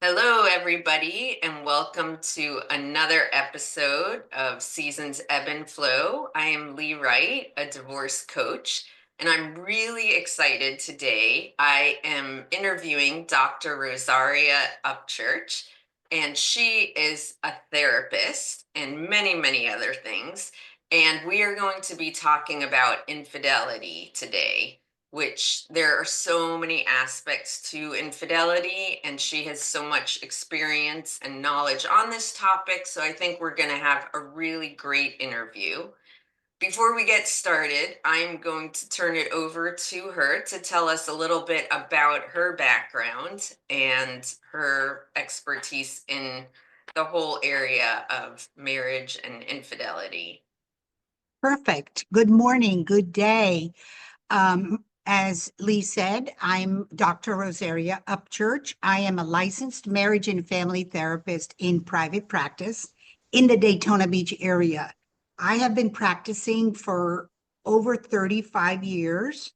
Hello, everybody, and welcome to another episode of Seasons Ebb and Flow. I am Wright, a divorce coach, and I'm really excited today. I am interviewing Dr. Rosaria Upchurch, and she is a therapist and many, many other things. And we are going to be talking about infidelity today, which there are so many aspects to infidelity, and she has so much experience and knowledge on this topic. So I think we're going to have a really great interview. Before we get started, I'm going to turn it over to her to tell us a little bit about her background and her expertise in the whole area of marriage and infidelity. Perfect. Good morning. Good day. As Lee said, I'm Dr. Rosaria Upchurch. I am a licensed marriage and family therapist in private practice in the Daytona Beach area. I have been practicing for over 35 years.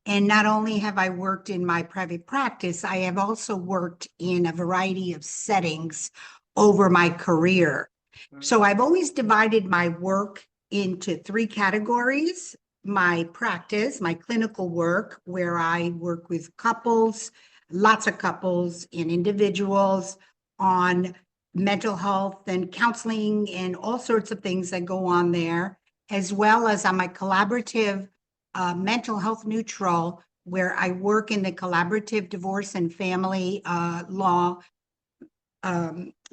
And not only have I worked in my private practice, I have also worked in a variety of settings over my career. So I've always divided my work into three categories: my practice, my clinical work, where I work with couples, lots of couples and individuals on mental health and counseling and all sorts of things that go on there, as well as on my collaborative mental health neutral, where I work in the collaborative divorce and family law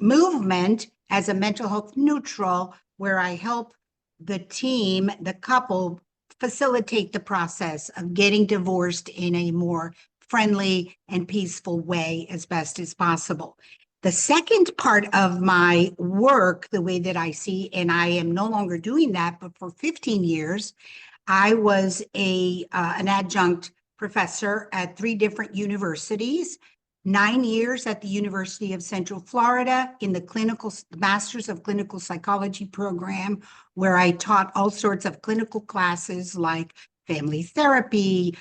movement as a mental health neutral, where I help the team, the couple, facilitate the process of getting divorced in a more friendly and peaceful way as best as possible. The second part of my work, the way that I see, and I am no longer doing that, but for 15 years, I was an adjunct professor at 3 different universities, 9 years at the University of Central Florida in the Masters of Clinical Psychology program, where I taught all sorts of clinical classes like family therapy,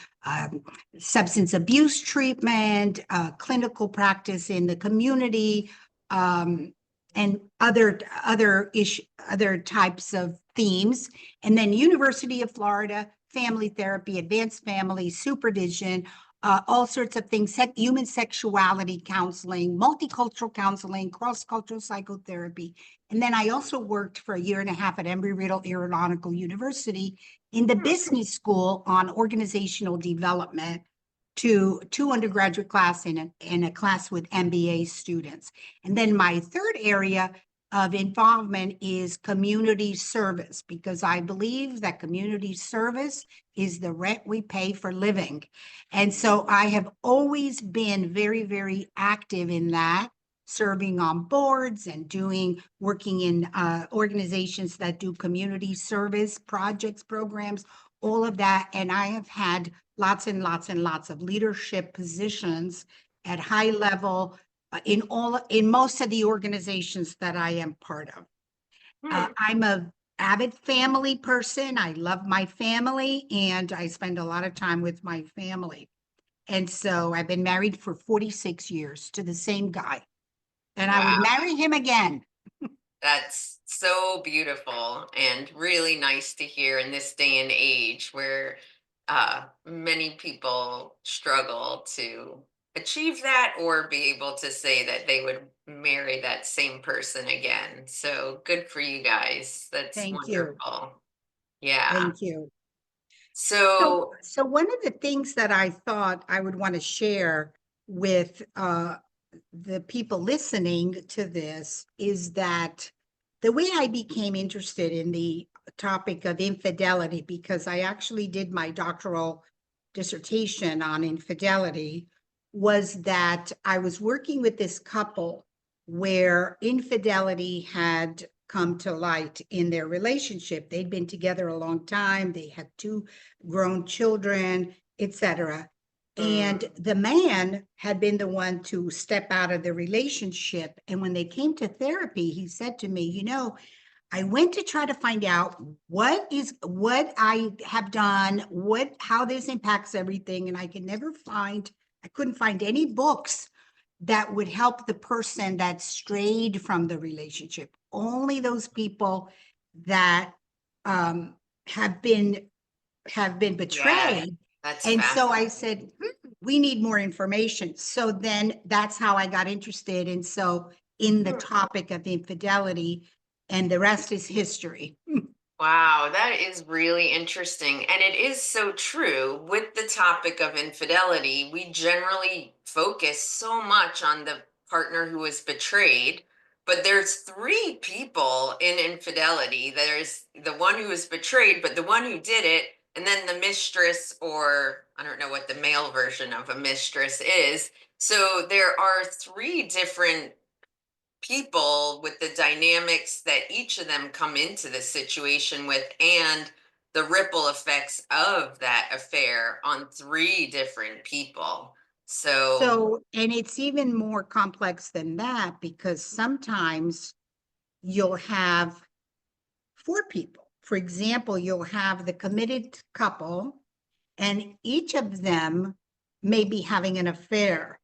substance abuse treatment, clinical practice in the community, and other types of themes. And then University of Florida, family therapy, advanced family supervision, all sorts of things, human sexuality counseling, multicultural counseling, cross-cultural psychotherapy. And then I also worked for a year and a half at Embry-Riddle Aeronautical University in the business school on organizational development, to 2 undergraduate class and a class with MBA students. And then my third area of involvement is community service, because I believe that community service is the rent we pay for living. And so I have always been very, very active in that, serving on boards and working in organizations that do community service projects, programs, all of that. And I have had lots and lots and lots of leadership positions at high level in most of the organizations that I am part of. I'm a avid family person. I love my family, and I spend a lot of time with my family. And so I've been married for 46 years to the same guy, and I would marry him again. That's so beautiful and really nice to hear in this day and age where many people struggle to achieve that or be able to say that they would marry that same person again. So good for you guys. That's Thank you. wonderful. Yeah. Thank you. So, So one of the things that I thought I would want to share with the people listening to this is that the way I became interested in the topic of infidelity, because I actually did my doctoral dissertation on infidelity, was that I was working with this couple where infidelity had come to light in their relationship. They'd been together a long time. They had 2 grown children, etc. And the man had been the one to step out of the relationship. And when they came to therapy, he said to me, I went to try to find out what I have done, how this impacts everything. And I couldn't find any books that would help the person that strayed from the relationship. Only those people that um, have been Yeah, betrayed. that's And so I fascinating. said, we need more information. So then that's how I got interested. And so in the topic of infidelity, and the rest is history. Wow, that is really interesting. And it is so true. With the topic of infidelity, we generally focus so much on the partner who was betrayed, but there's three people in infidelity. There's the one who was betrayed, but the one who did it, and then the mistress, or I don't know what the male version of a mistress is. So there are three different people with the dynamics that each of them come into the situation with, and the ripple effects of that affair on three different people. So, So, and it's even more complex than that because sometimes you'll have four people. For example, you'll have the committed couple, and each of them may be having an affair.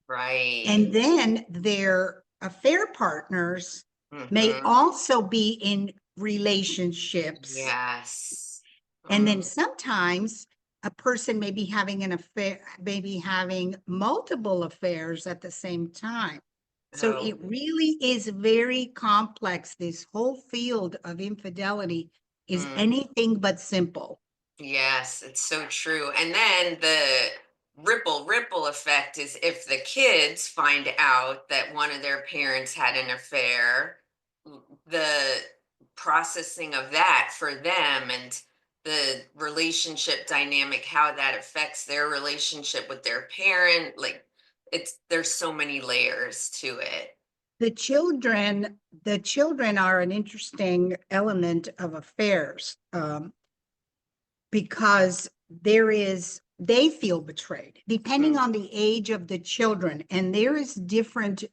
right. And then their affair partners may Hmm. also be in relationships. Yes. And then Mm. sometimes a person may be having an affair, maybe having multiple affairs at the same time. So Oh, it really is very complex. This whole field of infidelity is mm. anything but simple. Yes, it's so true. And then the ripple effect is if the kids find out that one of their parents had an affair, the processing of that for them and the relationship dynamic, how that affects their relationship with their parent, like there's so many layers to it. The children are an interesting element of affairs. Because they feel betrayed depending Mm, on the age of the children, and there is different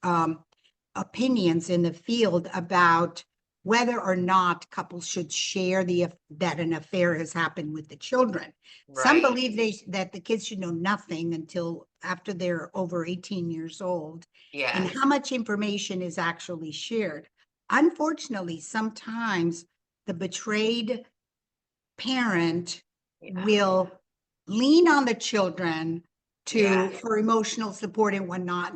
opinions in the field about whether or not couples should share that an affair has happened with the children. Some right. believe that the kids should know nothing until after they're over 18 years old, and Yes. how much information is actually shared. Unfortunately, sometimes the betrayed parent Yeah. will lean on the children Yeah. for emotional support and whatnot,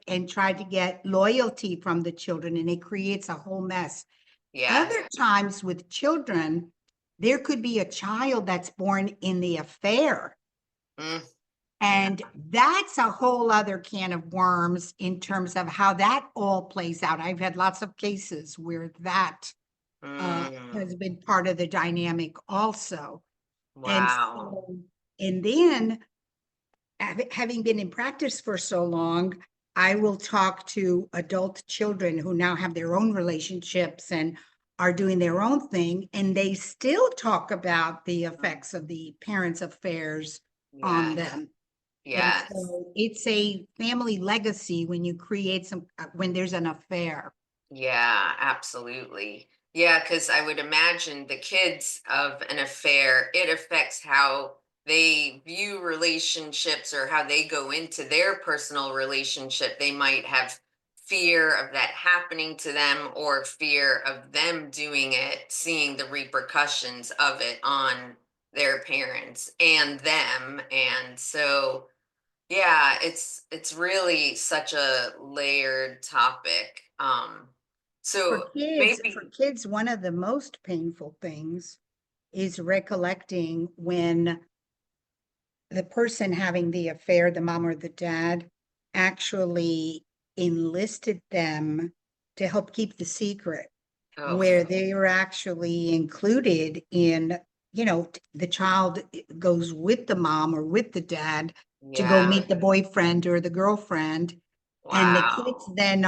and try to get loyalty from the children, and it creates a whole mess. Yes. Other times with children, there could be a child that's born in the affair, Mm, yeah. and that's a whole other can of worms in terms of how that all plays out. I've had lots of cases where that Mm, has been part of the dynamic also. And wow. so, and then having been in practice for so long, I will talk to adult children who now have their own relationships and are doing their own thing, and they still talk about the Mm, effects of the parents' affairs on yes. them. And Yes. so it's a family legacy when you create when there's an affair. Yeah, absolutely. Yeah, because I would imagine the kids of an affair, it affects how they view relationships or how they go into their personal relationship. They might have fear of that happening to them or fear of them doing it, seeing the repercussions of it on their parents and them. And so, yeah, it's really such a layered topic. So For maybe, kids, one of the most painful things is recollecting when the person having the affair, the mom or the dad, actually enlisted them to help keep the secret, oh, where they were actually included in, the child goes with the mom or with the dad to go yeah, meet the boyfriend or the girlfriend. And the kids wow, then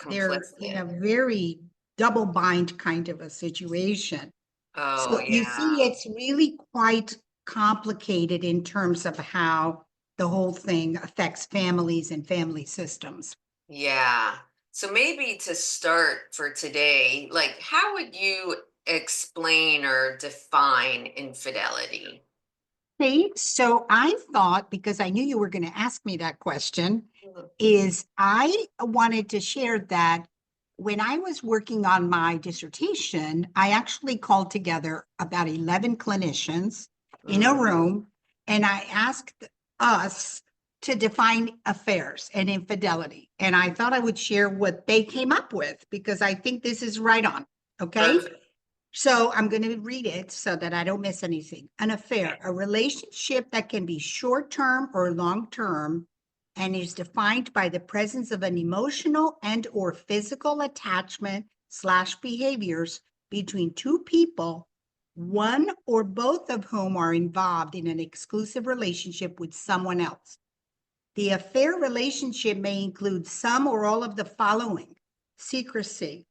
they're in complicit. a very double bind kind of a situation. Oh, So you yeah, see, it's really quite complicated in terms of how the whole thing affects families and family systems. yeah. So maybe to start for today, like, how would you explain or define infidelity? See, so I thought, because I knew you were going to ask me that question, is I wanted to share that when I was working on my dissertation, I actually called together about 11 clinicians in a Mm, room and I asked us to define affairs and infidelity. And I thought I would share what they came up with because I think this is right on. Okay. perfect. So I'm going to read it so that I don't miss anything. An affair, a relationship that can be short term or long term and is defined by the presence of an emotional and or physical attachment slash behaviors between two people, one or both of whom are involved in an exclusive relationship with someone else. The affair relationship may include some or all of the following: secrecy,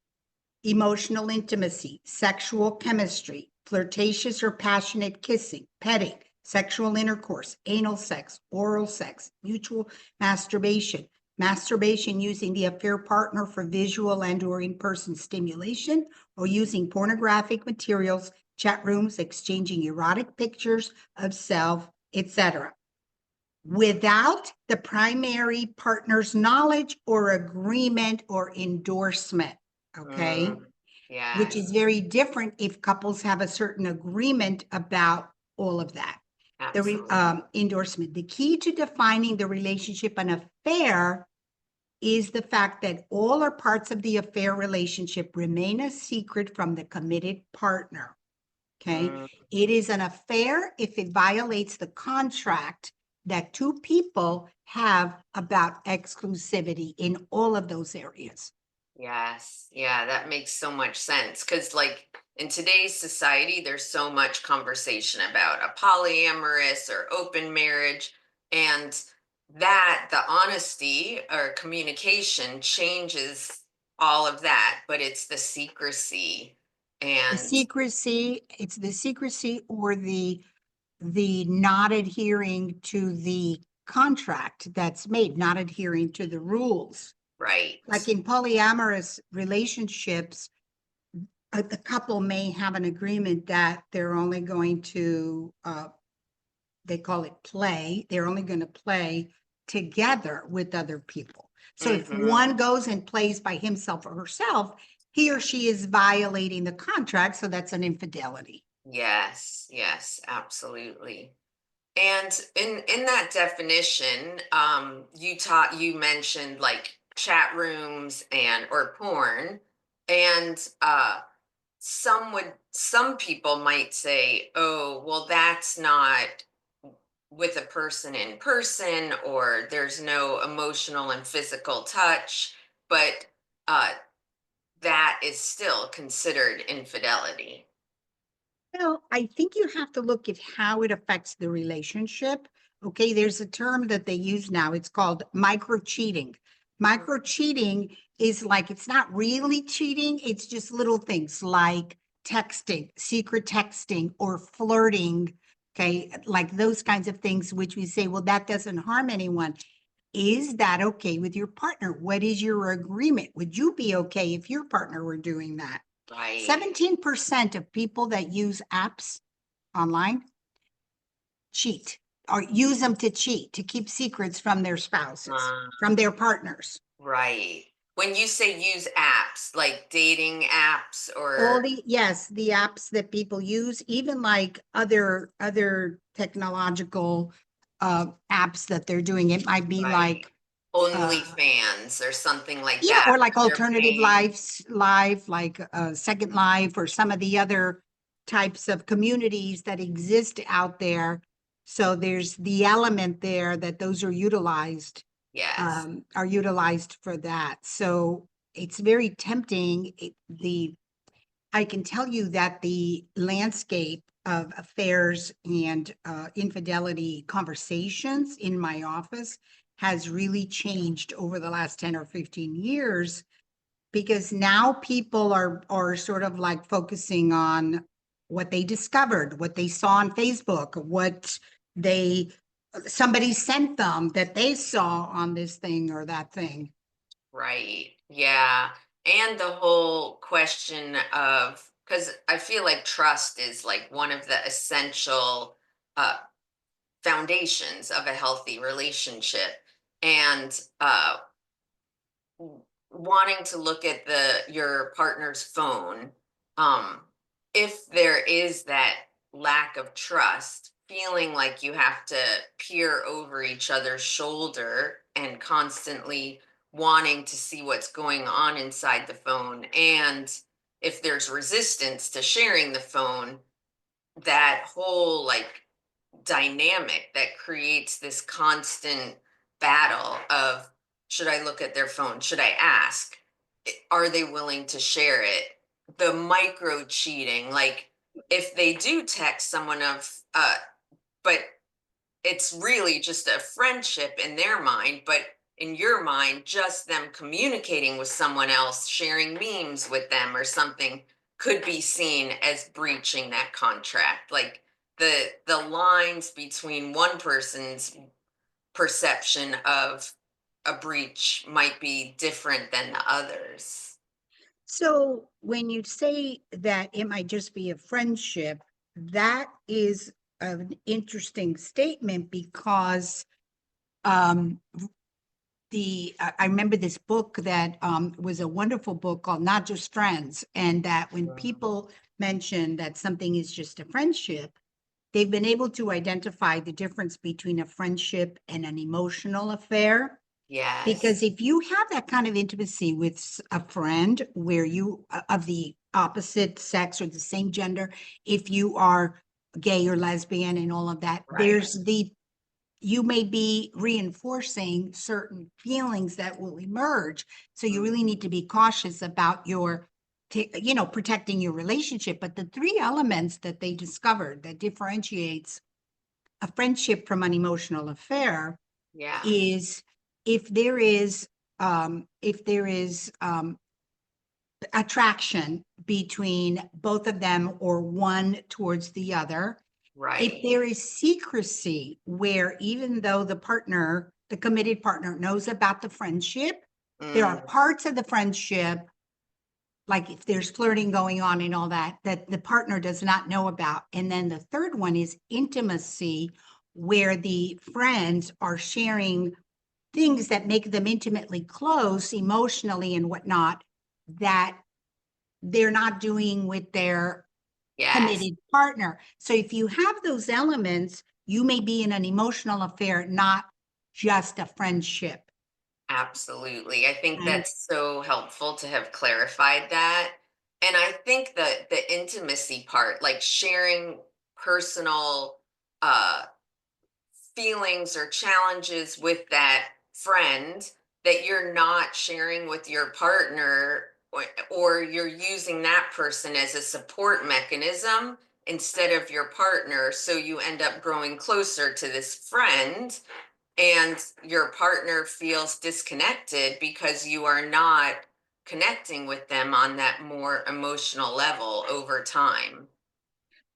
emotional intimacy, sexual chemistry, flirtatious or passionate kissing, petting, sexual intercourse, anal sex, oral sex, mutual masturbation, masturbation using the affair partner for visual and or in-person stimulation, or using pornographic materials, chat rooms, exchanging erotic pictures of self, etc. Without the primary partner's knowledge or agreement or endorsement. Okay, Mm, which yes, is very different if couples have a certain agreement about all of that. The absolutely. endorsement. The key to defining the relationship an affair is the fact that all or parts of the affair relationship remain a secret from the committed partner. Okay. Mm, It is an affair if it violates the contract that two people have about exclusivity in all of those areas. yes, yeah, that makes so much sense. Because, like, in today's society, there's so much conversation about a polyamorous or open marriage, and that the honesty or communication changes all of that, but it's the secrecy. The And secrecy, it's the secrecy or the not adhering to the contract that's made, not adhering to the rules. Like right, in polyamorous relationships, the couple may have an agreement that they're only going to, they call it play, they're only going to play together with other people. So if hmm, one goes and plays by himself or herself, he or she is violating the contract. So that's an infidelity. yes, yes, absolutely. And in that definition, you mentioned like chat rooms and or porn, and some people might say, oh, well, that's not with a person in person, or there's no emotional and physical touch, but uh, that is still considered infidelity. Well, I think you have to look at how it affects the relationship. Okay, there's a term that they use now. It's called micro cheating. Micro cheating is like it's not really cheating, it's just little things like texting, secret texting, or flirting. Okay, like those kinds of things, which we say, well, that doesn't harm anyone. Is that okay with your partner? What is your agreement? Would you be okay if your partner were doing that? Right. 17% of people that use apps online cheat or use them to cheat, to keep secrets from their spouses, from their partners. Right. When you say use apps, like dating apps All or yes, the apps that people use, even like other technological apps that they're doing, it might be right, like uh OnlyFans or something like yeah, that, or like where they're alternative paying. life, like Second Life, or some of the other types of communities that exist out there. So there's the element there that those Yes. are utilized for that. So it's very tempting. I can tell you that the landscape of affairs and infidelity conversations in my office has really changed over the last 10 or 15 years because now people are sort of like focusing on what they discovered, what they saw on Facebook, what they somebody sent them that they saw on this thing or that thing. Right. Yeah. And the whole question of, because I feel like trust is like one of the essential uh, foundations of a healthy relationship. and wanting to look at your partner's phone, um if there is that lack of trust, feeling like you have to peer over each other's shoulder and constantly wanting to see what's going on inside the phone, and if there's resistance to sharing the phone, that whole like dynamic that creates this constant battle of, should I look at their phone? Should I ask? Are they willing to share it? The micro cheating, like if they do text someone but it's really just a friendship in their mind, but in your mind, just them communicating with someone else, sharing memes with them or something could be seen as breaching that contract. Like the lines between one person's perception of a breach might be different than the others. So when you say that it might just be a friendship, that is an interesting statement because um, I remember this book that was a wonderful book called Not Just Friends, and that when Mm. people mention that something is just a friendship, they've been able to identify the difference between a friendship and an emotional affair. Because Yes. if you have that kind of intimacy with a friend where you of the opposite sex or the same gender, if you are gay or lesbian and all of that, Right. you may be reinforcing certain feelings that will emerge. So you really need Mhm. to be cautious about protecting your relationship. But the three elements that they discovered that differentiates a friendship from an emotional affair Yeah. is if there is attraction between both of them or one towards the other, if Right. there is secrecy where even though the committed partner knows about the friendship, there are Mm. parts of the friendship, like if there's flirting going on and all that, that the partner does not know about. And then the third one is intimacy, where the friends are sharing things that make them intimately close emotionally and whatnot that they're not doing with their Yes. committed partner. So if you have those elements, you may be in an emotional affair, not just a friendship. Absolutely. I think And that's so helpful to have clarified that. And I think that the intimacy part, like sharing personal uh feelings or challenges with that friend that you're not sharing with your partner, or you're using that person as a support mechanism instead of your partner, so you end up growing closer to this friend and your partner feels disconnected because you are not connecting with them on that more emotional level over time.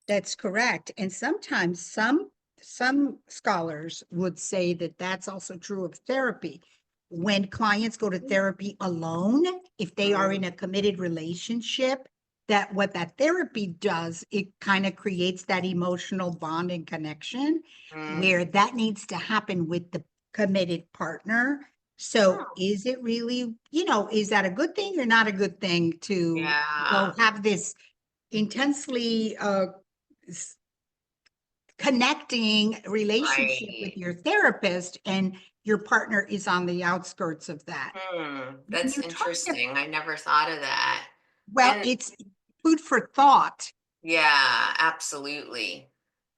that's correct. And sometimes some scholars would say that that's also true of therapy. When clients go to therapy alone, if they are in Mm, a committed relationship, that what that therapy does, it kind of creates that emotional bond and connection mm. where that needs to happen with the committed partner. So Oh, is it really, is that a good thing or not a good thing to go yeah, have this intensely connecting relationship with right. your therapist and your partner is on the outskirts of that? When That's you talk to, interesting. I never thought of that. well, And it's food for thought. yeah, absolutely.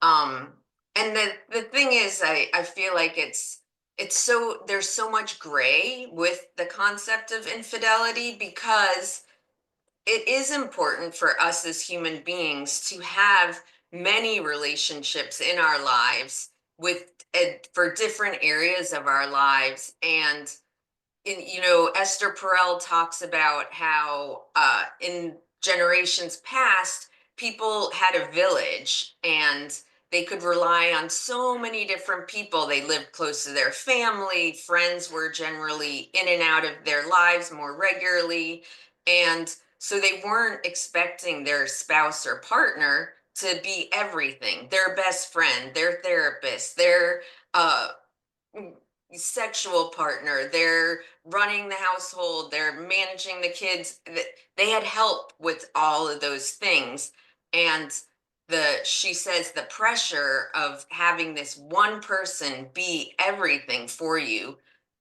Um, and the thing is, I feel like it's so there's so much gray with the concept of infidelity, because it is important for us as human beings to have many relationships in our lives with for different areas of our lives. And Esther Perel talks about how in generations past, people had a village and they could rely on so many different people. They lived close to their family, friends were generally in and out of their lives more regularly. And so they weren't expecting their spouse or partner to be everything, their best friend, their therapist, their uh, sexual partner, they're running the household, they're managing the kids. They had help with all of those things. And she says the pressure of having this one person be everything for you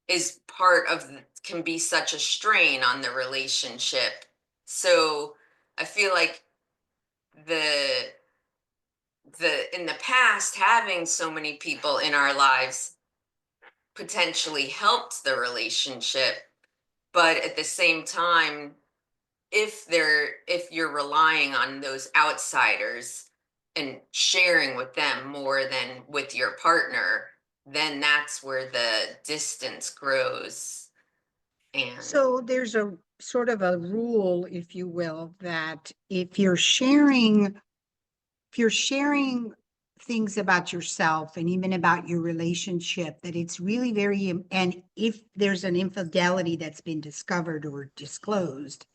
is part of can be such a strain on the relationship. So I feel like the in the past, having so many people in our lives potentially helped the relationship, but at the same time, if you're relying on those outsiders and sharing with them more than with your partner, then that's where the distance grows. And So there's a sort of a rule, if you will, that if you're sharing things about yourself and even about your relationship, that it's really and if there's an infidelity that's been discovered or disclosed,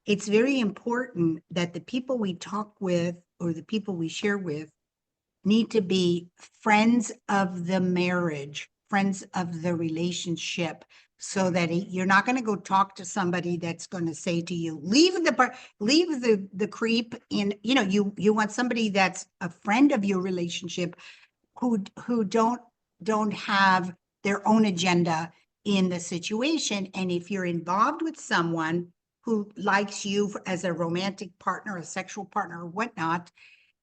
it's very important that the people we talk with or the people we share with need to be friends of the marriage, friends of the relationship, so that you're not going to go talk to somebody that's going to say to you, leave the creep in, you want somebody that's a friend of your relationship who don't have their own agenda in the situation. And if you're involved with someone who likes you as a romantic partner, a sexual partner, or whatnot,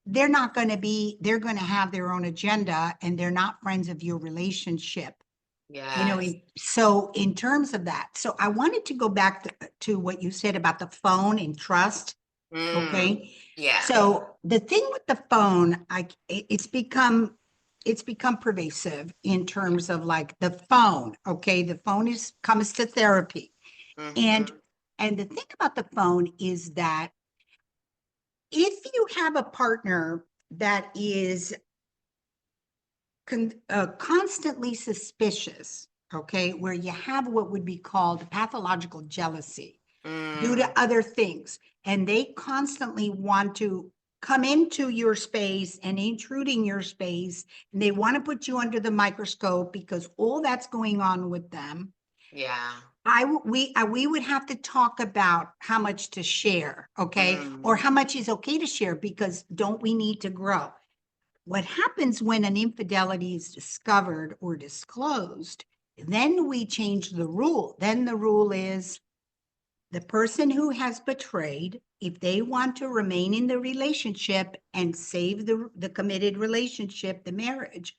they're going to have their own agenda and they're not friends of your relationship. yes. So in terms of that, so I wanted to go back to what you said about the phone and trust. Mm, Okay. yeah. So the thing with the phone, it's become pervasive in Yeah. terms of like the phone. Okay. The phone comes to therapy. And Hmm. and the thing about the phone is that if you have a partner that is constantly suspicious, okay, where you have what would be called pathological jealousy due Mm, to other things, and they constantly want to come into your space and intruding your space, and they want to put you under the microscope because all that's going on with them. yeah. We would have to talk about how much to share, okay, or Mm, how much is okay to share, because don't we need to grow? What happens when an infidelity is discovered or disclosed, then we change the rule. Then the rule is the person who has betrayed, if they want to remain in the relationship and save the committed relationship, the marriage,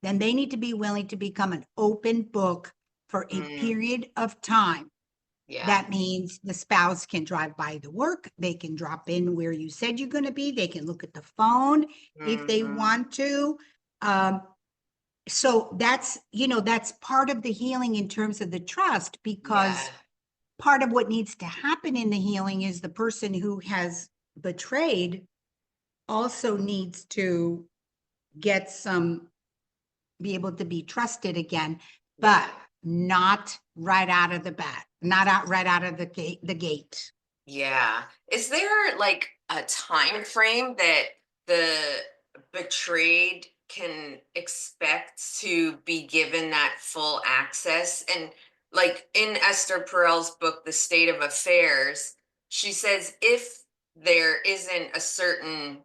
then they need to be willing to become an open book for a mm, period of time. yeah. That means the spouse can drive by the work, they can drop in where you said you're going to be, they can look at the phone if they Hmm. want to. Um, so that's part of the healing in terms of the trust, Yeah. because part of what needs to happen in the healing is the person who has betrayed also needs to get some, be able to be trusted again, Yeah. but not right out of the bat, not out right out of the gate. Yeah. Is there like a time frame that the betrayed can expect to be given that full access? And like in Esther Perel's book, The State of Affairs, she says if there isn't a certain,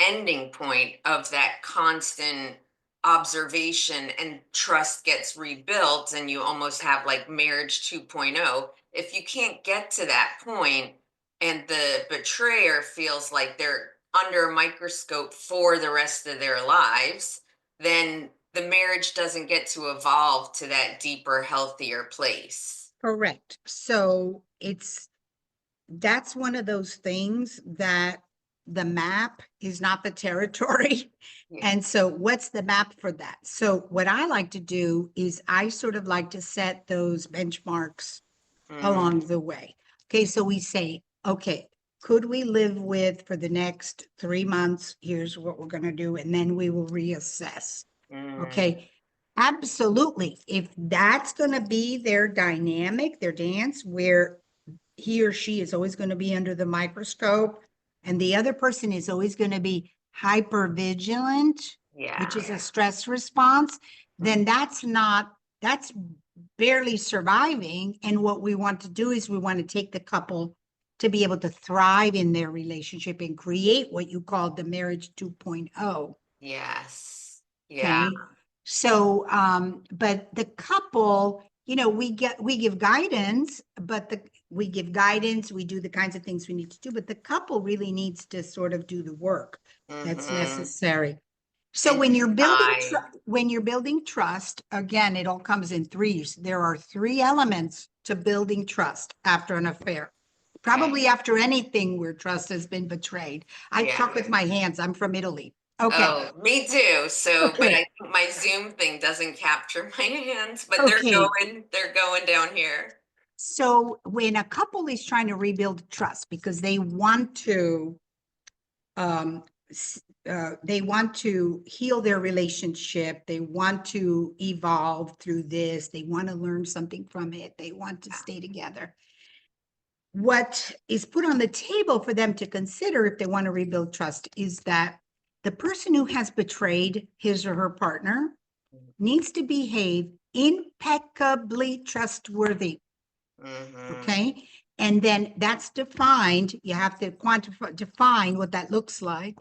ending point of that constant observation and trust gets rebuilt and you almost have like marriage 2.0, if you can't get to that point and the betrayer feels like they're under a microscope for the rest of their lives, then the marriage doesn't get to evolve to that deeper, healthier place. Correct. So that's one of those things that the map is not the territory. Yeah. And so what's the map for that? So what I like to do is I sort of like to set those benchmarks Mm, along the way. Okay, so we say, okay, could we live with for the next 3 months? Here's what we're going to do, and then we will reassess. mm, Okay, absolutely. If that's going to be their dynamic, their dance, where he or she is always going to be under the microscope, and the other person is always going to be hyper vigilant, which yeah. is a stress response, Mm, then that's barely surviving. And what we want to do is we want to take the couple to be able to thrive in their relationship and create what you call the marriage 2.0. Yes. Yeah. Okay. So, but the couple, we give guidance, we give guidance, we do the kinds of things we need to do, but the couple really needs to sort of do the work that's Mm-hmm. necessary. So And when you're building decide. trust, again, it all comes in threes. There are three elements to building trust after an affair. Okay. Probably after anything where trust has been betrayed. I Yeah. talk with my hands. I'm from Italy. Okay. Oh, me too. So, but I Okay. think my Zoom thing doesn't capture my hands, but Okay. they're going down here. So when a couple is trying to rebuild trust because um, they want to heal their relationship, they want to evolve through this, they want to learn something from it, they want to stay together. What is put on the table for them to consider if they want to rebuild trust is that the person who has betrayed his or her partner needs to behave impeccably trustworthy. Mm-hmm. Okay. And then that's defined. You have to define what that looks like.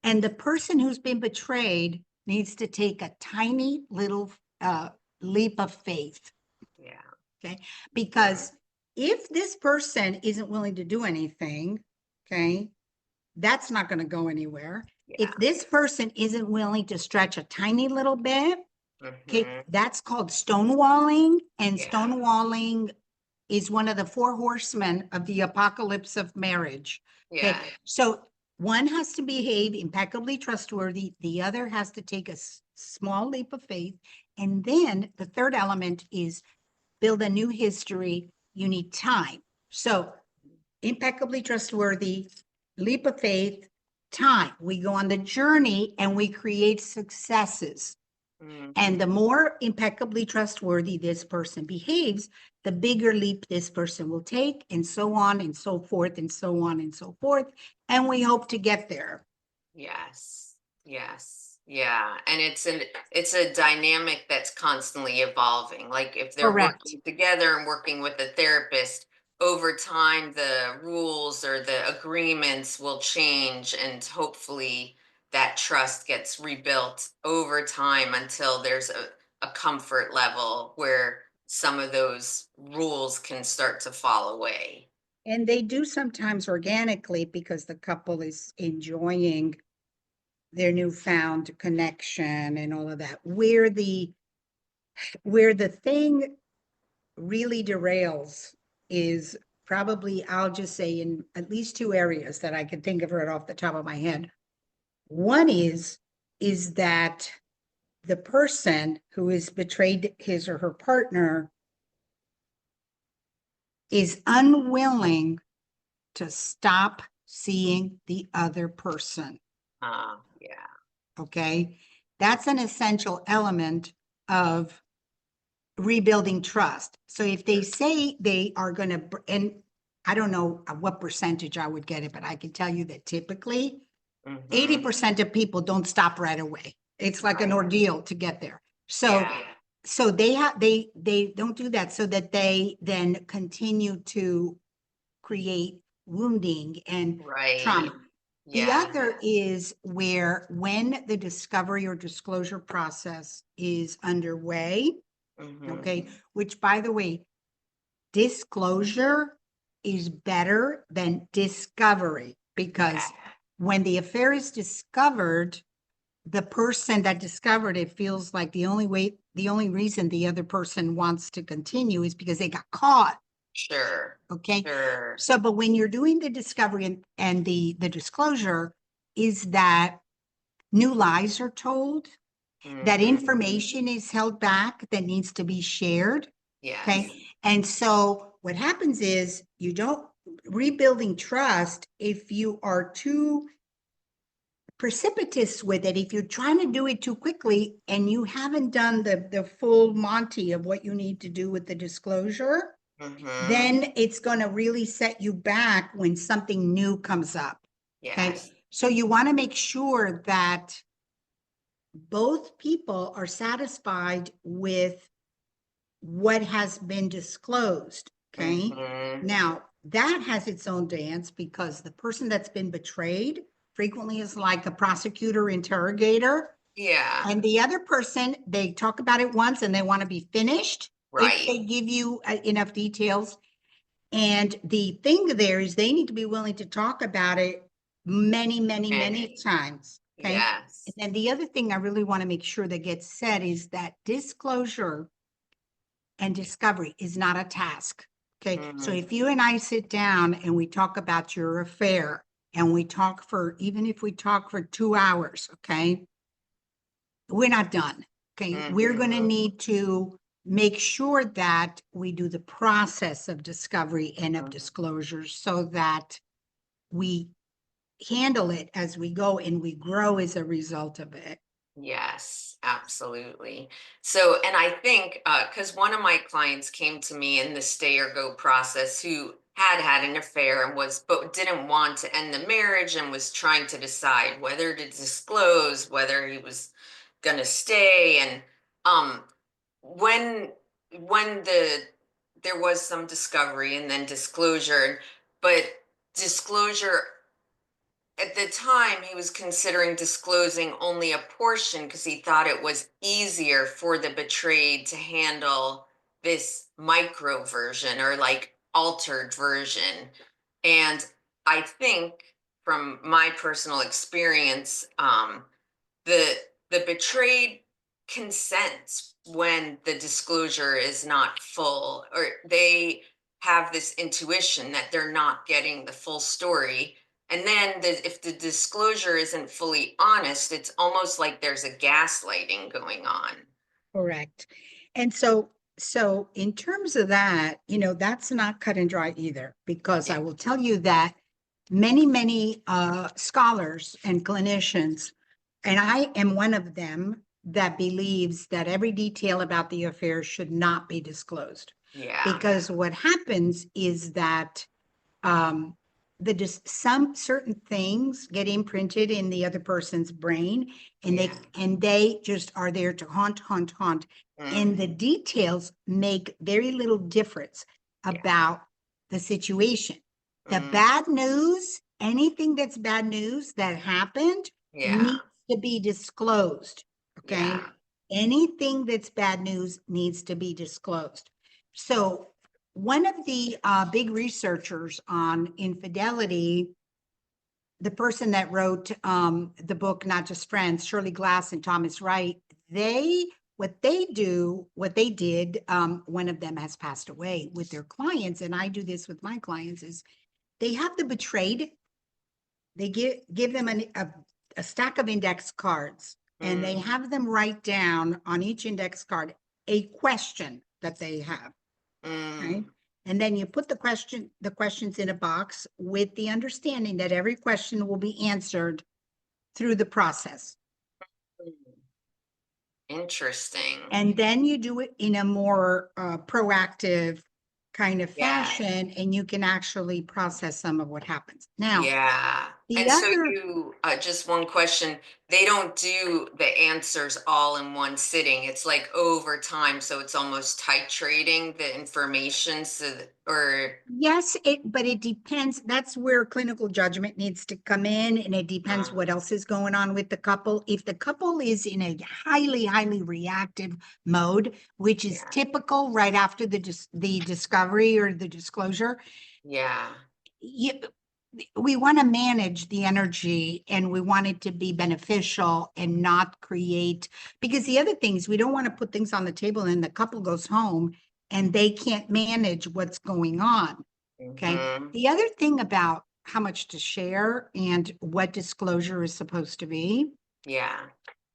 And the person who's been betrayed needs to take a tiny little leap of faith. Yeah. Okay. Because if this person isn't willing to do anything, okay, that's not going to go anywhere. Yeah. If this person isn't willing to stretch a tiny little bit, okay, Mm-hmm. that's called stonewalling. And Yeah. stonewalling is one of the four horsemen of the apocalypse of marriage. Okay, Yeah. so one has to behave impeccably trustworthy, the other has to take a small leap of faith. And then the third element is build a new history. You need time. So, impeccably trustworthy, leap of faith, time. We go on the journey and we create successes. Mm-hmm. And the more impeccably trustworthy this person behaves, the bigger leap this person will take, and so on and so forth, and so on and so forth. And we hope to get there. Yes. Yes. Yeah. And it's a dynamic that's constantly evolving. Like if they're Correct. working together and working with a therapist, over time the rules or the agreements will change, and hopefully that trust gets rebuilt over time until there's a comfort level where some of those rules can start to fall away. And they do sometimes organically because the couple is enjoying their newfound connection and all of that. Where the thing really derails is probably, I'll just say, in at least two areas that I can think of right off the top of my head. One is that the person who has betrayed his or her partner is unwilling to stop seeing the other person. Yeah. Okay. That's an essential element of rebuilding trust. So if they say they are going to, and I don't know what percentage I would get it, but I can tell you that typically Mm-hmm. 80% of people don't stop right away. It's like an Right. ordeal to get there. So Yeah. they don't do that so that they then continue to create wounding and Right. trauma. The Yeah. other is where when the discovery or disclosure process is underway, Mm-hmm. okay, which by the way, disclosure is better than discovery Yeah. because when the affair is discovered, the person that discovered it feels like the only reason the other person wants to continue is because they got caught. Sure. Okay. Sure. So, but when you're doing the discovery and the disclosure is that new lies are told, that Mm-hmm. information is held back that needs to be shared. Yes. Okay. And so what happens is you don't rebuilding trust if you are too precipitous with it. If you're trying to do it too quickly and you haven't done the full Monty of what you need to do with the disclosure, Mm-hmm. then it's going to really set you back when something new comes up. Okay. Yes. So you want to make sure that both people are satisfied with what has been disclosed. Okay. Now, that has its own dance because the person that's been betrayed frequently is like a prosecutor interrogator. Yeah. And the other person, they talk about it once and they want to be finished if Right. they give you enough details. And the thing there is they need to be willing to talk about it many, many, many times. Okay. Yes. And then the other thing I really want to make sure that gets said is that disclosure and discovery is not a task. Okay. So if you and I sit down and we talk about your affair and we talk for, even if we talk for 2 hours, okay, we're not done. Okay. We're going to need to make sure that we do the process of discovery and of disclosure so that we handle it as we go and we grow as a result of it. Yes, absolutely. So, and I think, because one of my clients came to me in the stay or go process who had an affair and was, but didn't want to end the marriage and was trying to decide whether to disclose, whether he was going to stay. And um, when, when there was some discovery and then disclosure, but disclosure at the time he was considering disclosing only a portion because he thought it was easier for the betrayed to handle this micro version or like altered version. And I think from my personal experience, the the betrayed consents when the disclosure is not full, or they have this intuition that they're not getting the full story. And then if the disclosure isn't fully honest, it's almost like there's a gaslighting going on. Correct. And so in terms of that, that's not cut and dry either, because I Yeah. will tell you that many scholars and clinicians, and I am one of them, that believes that every detail about the affair should not be disclosed. Yeah. Because what happens is that um, some certain things get imprinted in the other person's brain, and Yeah. they just are there to haunt, and the details make very little difference Yeah. about the situation. The Mm, bad news, anything that's bad news that happened, yeah. needs to be disclosed. Okay. Yeah. Anything that's bad news needs to be disclosed. So one of the big researchers on infidelity, the person that wrote the book Not Just Friends, Shirley Glass and Thomas Wright, what they did, one of them has passed away, with their clients, and I do this with my clients, is they have the betrayed, they give them a stack of index cards, and they Mm, have them write down on each index card a question that they have. Right. mm. And then you put the questions in a box with the understanding that every question will be answered through the process. Interesting. And then you do it in a more proactive kind of Yeah. fashion, and you can actually process some of what happens. Now, Yeah. the And so other, you, just one question, they don't do the answers all in one sitting. It's like over time, so it's almost titrating the information or yes, but it depends. That's where clinical judgment needs to come in, and it depends uh, what else is going on with the couple. If the couple is in a highly reactive mode, which is yeah. typical right after the discovery or the disclosure, Yeah. you, we want to manage the energy, and we want it to be beneficial and not create, because the other things, we don't want to put things on the table and the couple goes home and they can't manage what's going on. Okay. Hmm. The other thing about how much to share and what disclosure is supposed to be, Yeah.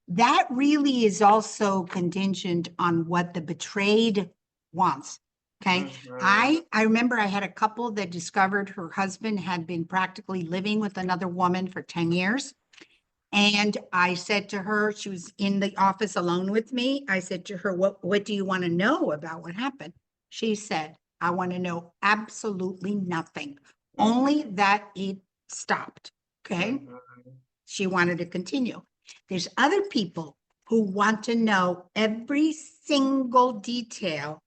that really is also contingent on what the betrayed wants. Okay. Hmm. I remember I had a couple that discovered her husband had been practically living with another woman for 10 years. And I said to her, she was in the office alone with me. I said to her, what do you want to know about what happened? She said, I want to know absolutely nothing, only that it stopped. Okay. Hmm. She wanted to continue. There's other people who want to know every single detail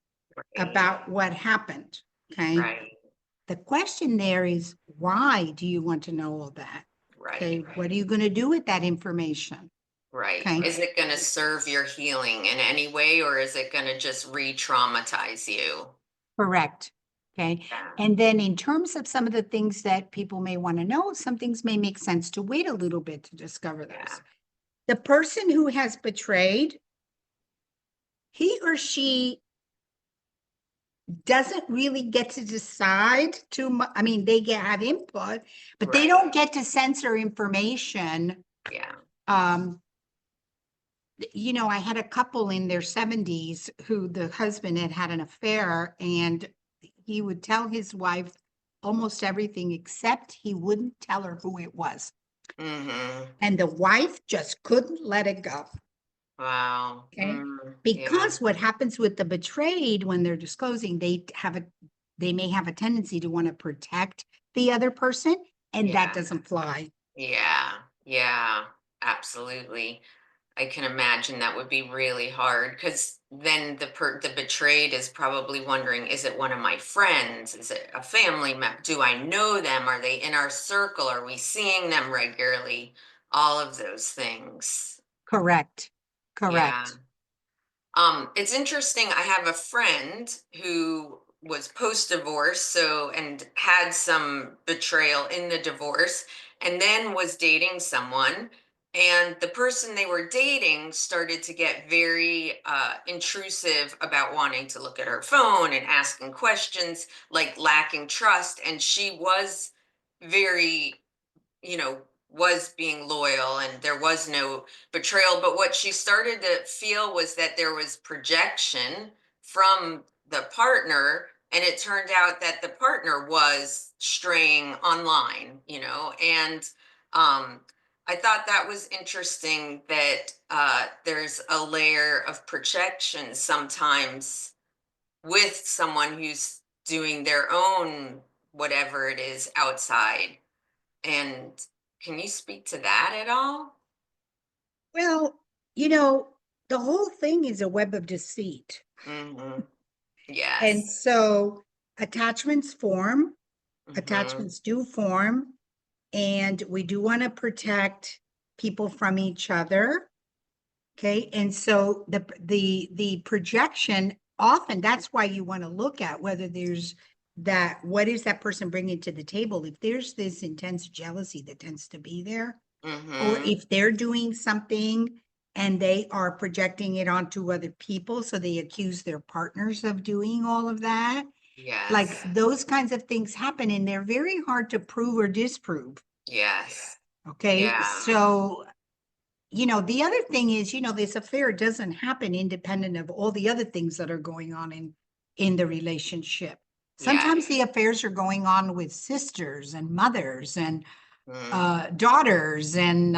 Right. about what happened. Okay. Right. The question there is, why do you want to know all that? Okay. Right. What are you going to do with that information? Right. Okay. Is it going to serve your healing in any way, or is it going to just re-traumatize you? Correct. Okay. Yeah. And then in terms of some of the things that people may want to know, some things may make sense to wait a little bit to discover Yeah. those. The person who has betrayed, he or she doesn't really get to decide too much. I mean, have input, but they Right. don't get to censor information. Yeah. Um, I had a couple in their 70s who the husband had an affair, and he would tell his wife almost everything, except he wouldn't tell her who it was. Mm-hmm. And the wife just couldn't let it go. Wow. Okay. Yeah. Because what happens with the betrayed when they're disclosing, they may have a tendency to want to protect the other person, and that Yeah. doesn't fly. Yeah. Yeah. Absolutely. I can imagine that would be really hard because then the betrayed is probably wondering, is it one of my friends? Is it a family member? Do I know them? Are they in our circle? Are we seeing them regularly? All of those things. Correct. Yeah. Correct. It's interesting. I have a friend who was post-divorce, so and had some betrayal in the divorce, and then was dating someone. And the person they were dating started to get very intrusive about wanting to look at her phone and asking questions, like lacking trust. And she was very, was being loyal and there was no betrayal. But what she started to feel was that there was projection from the partner. And it turned out that the partner was straying online, and I thought that was interesting that there's a layer of projection sometimes with someone who's doing their own whatever it is outside. And can you speak to that at all? Well, the whole thing is a web of deceit. Mhm. And Yes. so attachments form, Mhm. attachments do form, and we do want to protect people from each other. Okay. And so the projection, often that's why you want to look at whether there's what is that person bringing to the table? If there's this intense jealousy that tends to be there, or Mhm. if they're doing something and they are projecting it onto other people, so they accuse their partners of doing all of that. Like Yes. those kinds of things happen and they're very hard to prove or disprove. Yes. Okay. Yeah. So, the other thing is, this affair doesn't happen independent of all the other things that are going on in the relationship. Yeah. Sometimes the affairs are going on with sisters and mothers and Mm. daughters and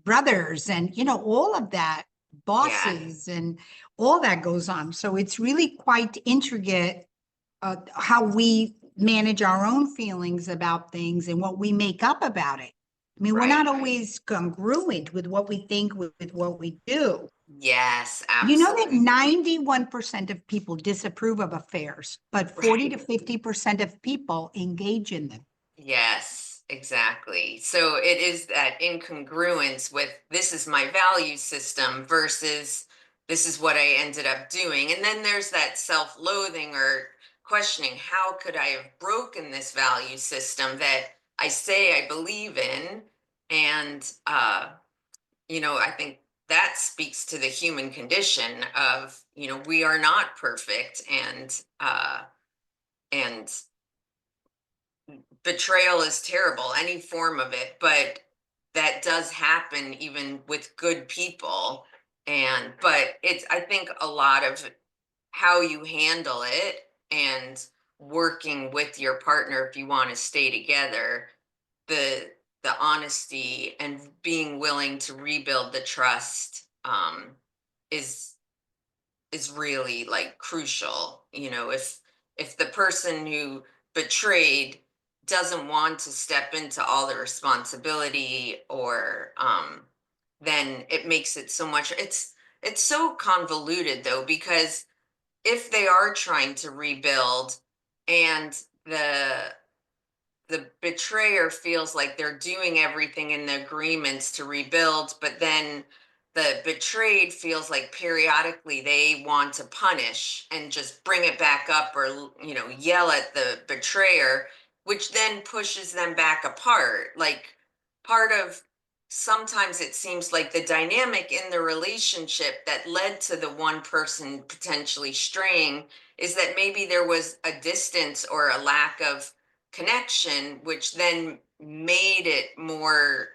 brothers and all of that, Yeah. bosses and all that goes on. So it's really quite intricate how we manage our own feelings about things and what we make up about it. I mean, we're not Right. always congruent with what we think with what we do. Yes, You know that absolutely. 91% of people disapprove of affairs, but 40 to Right. 50% of people engage in them. Yes, exactly. So it is that incongruence with this is my value system versus this is what I ended up doing. And then there's that self loathing or questioning how could I have broken this value system that I say I believe in? And, I think that speaks to the human condition of, we are not perfect and betrayal is terrible, any form of it, but that does happen even with good people. But it's, I think, a lot of how you handle it and working with your partner if you want to stay together, the honesty and being willing to rebuild the trust is really like crucial. If the person who betrayed doesn't want to step into all the responsibility, or then it makes it so much, it's so convoluted though, because if they are trying to rebuild and the betrayer feels like they're doing everything in the agreements to rebuild, but then the betrayed feels like periodically they want to punish and just bring it back up, or yell at the betrayer, which then pushes them back apart. Like, part of sometimes it seems like the dynamic in the relationship that led to the one person potentially straying is that maybe there was a distance or a lack of connection, which then made it more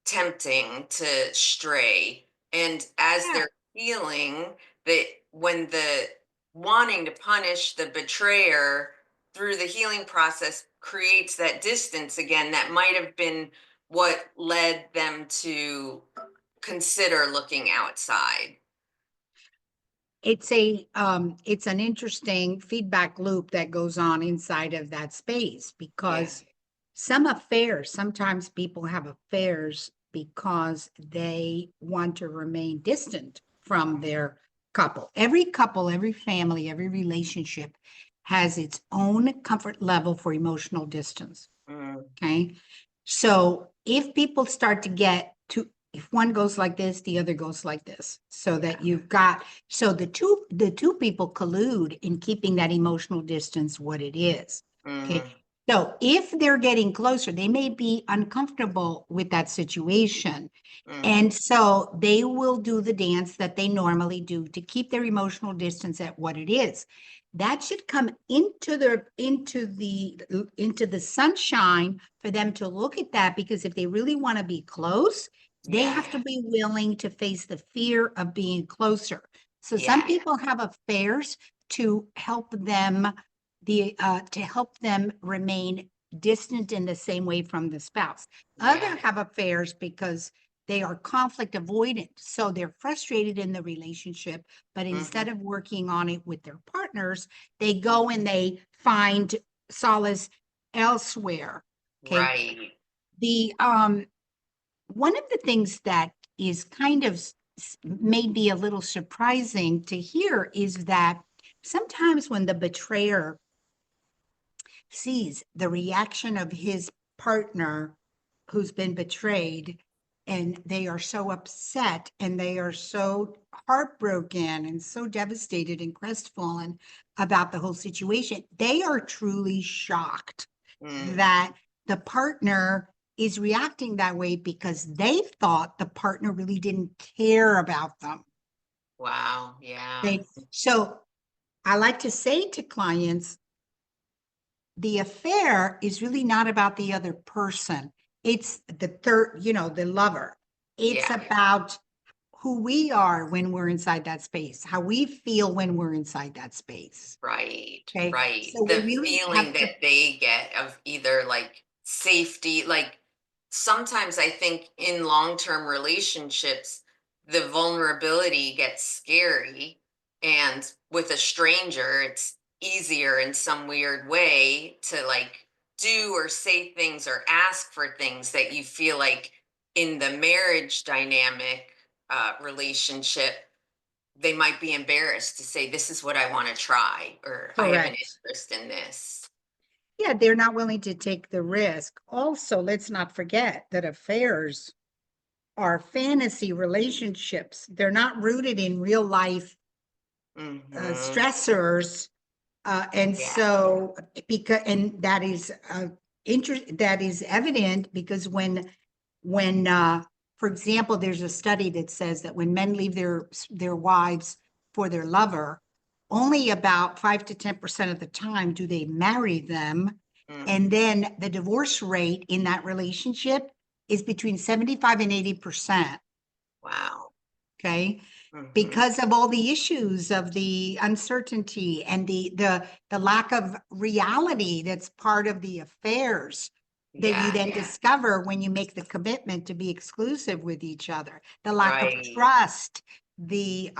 tempting to stray. And as Yeah. they're feeling that, when the wanting to punish the betrayer through the healing process creates that distance again, that might have been what led them to consider looking outside. It's an interesting feedback loop that goes on inside of that space, Yeah. because sometimes people have affairs because they want to remain distant from their couple, every family, every relationship has its own comfort level for emotional distance. Mm, Okay. So if people start to get to, if one goes like this, the other goes like this, so yeah. that you've got, so the two people collude in keeping that emotional distance what it is. Okay. Mm, So if they're getting closer, they may be uncomfortable with that situation. mm, And so they will do the dance that they normally do to keep their emotional distance at what it is. That should come into the sunshine for them to look at that, because if they really want to be close, they yeah. have to be willing to face the fear of being closer. So some Yeah. people have affairs to help them remain distant in the same way from the spouse. Yeah. Other have affairs because they are conflict avoidant. So they're frustrated in the relationship, but Hmm. instead of working on it with their partners, they go and they find solace elsewhere. Okay. Right. The One of the things that is kind of maybe a little surprising to hear is that sometimes when the betrayer sees the reaction of his partner who's been betrayed, and they are so upset and they are so heartbroken and so devastated and crestfallen about the whole situation, they are truly shocked Mm. that the partner is reacting that way, because they thought the partner really didn't care about them. Wow. Yeah. So I like to say to clients, the affair is really not about the other person. It's the lover. It's Yeah. about who we are when we're inside that space, how we feel when we're inside that space. Right. Okay. Right. So we The really feeling have to, that they get of either like safety, like sometimes I think in long-term relationships, the vulnerability gets scary. And with a stranger, it's easier in some weird way to like do or say things or ask for things that you feel like in the marriage dynamic relationship they might be embarrassed to say, this is what I want to try, or I have an correct. interest in this. Yeah, they're not willing to take the risk. Also, let's not forget that affairs are fantasy relationships. They're not rooted in real life Hmm. stressors. And Yeah. so, because and that is evident, because when for example, there's a study that says that when men leave their wives for their lover, only about 5 to 10% of the time do they marry them, Mm. and then the divorce rate in that relationship is between 75 and 80%. Wow. Okay. Hmm. Because of all the issues of the uncertainty and the lack of reality that's part of the affairs that you Yeah. then discover when you make the commitment to be exclusive with each other, the lack of Right. trust, the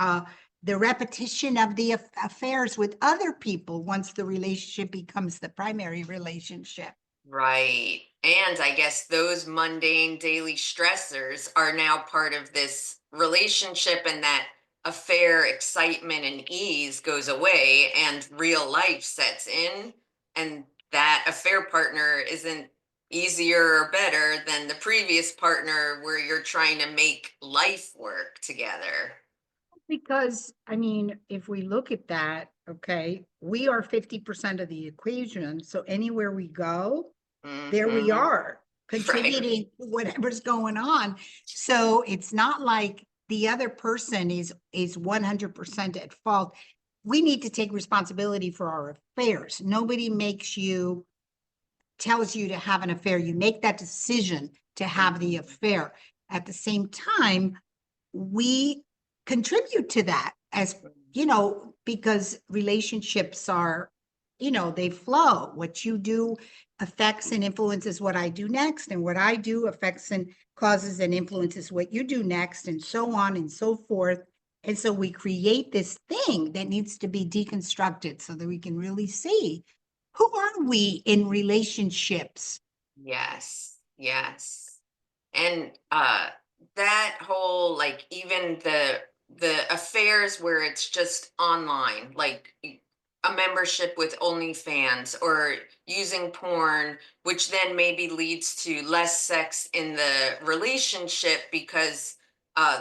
repetition of the affairs with other people once the relationship becomes the primary relationship. Right. And I guess those mundane daily stressors are now part of this relationship, and that affair excitement and ease goes away and real life sets in, and that affair partner isn't easier or better than the previous partner where you're trying to make life work together. Because, I mean, if we look at that, okay, we are 50% of the equation. So anywhere we go, there we Hmm. are Right. contributing to whatever's going on. So it's not like the other person is 100% at fault. We need to take responsibility for our affairs. Nobody tells you to have an affair. You make that decision to have the Mhm. affair. At the same time, we contribute to that, as because relationships are, they flow. What you do affects and influences what I do next, and what I do affects and causes and influences what you do next, and so on and so forth. And so we create this thing that needs to be deconstructed so that we can really see who are we in relationships. Yes, yes. And that whole, like, even the affairs where it's just online, like a membership with OnlyFans or using porn, which then maybe leads to less sex in the relationship because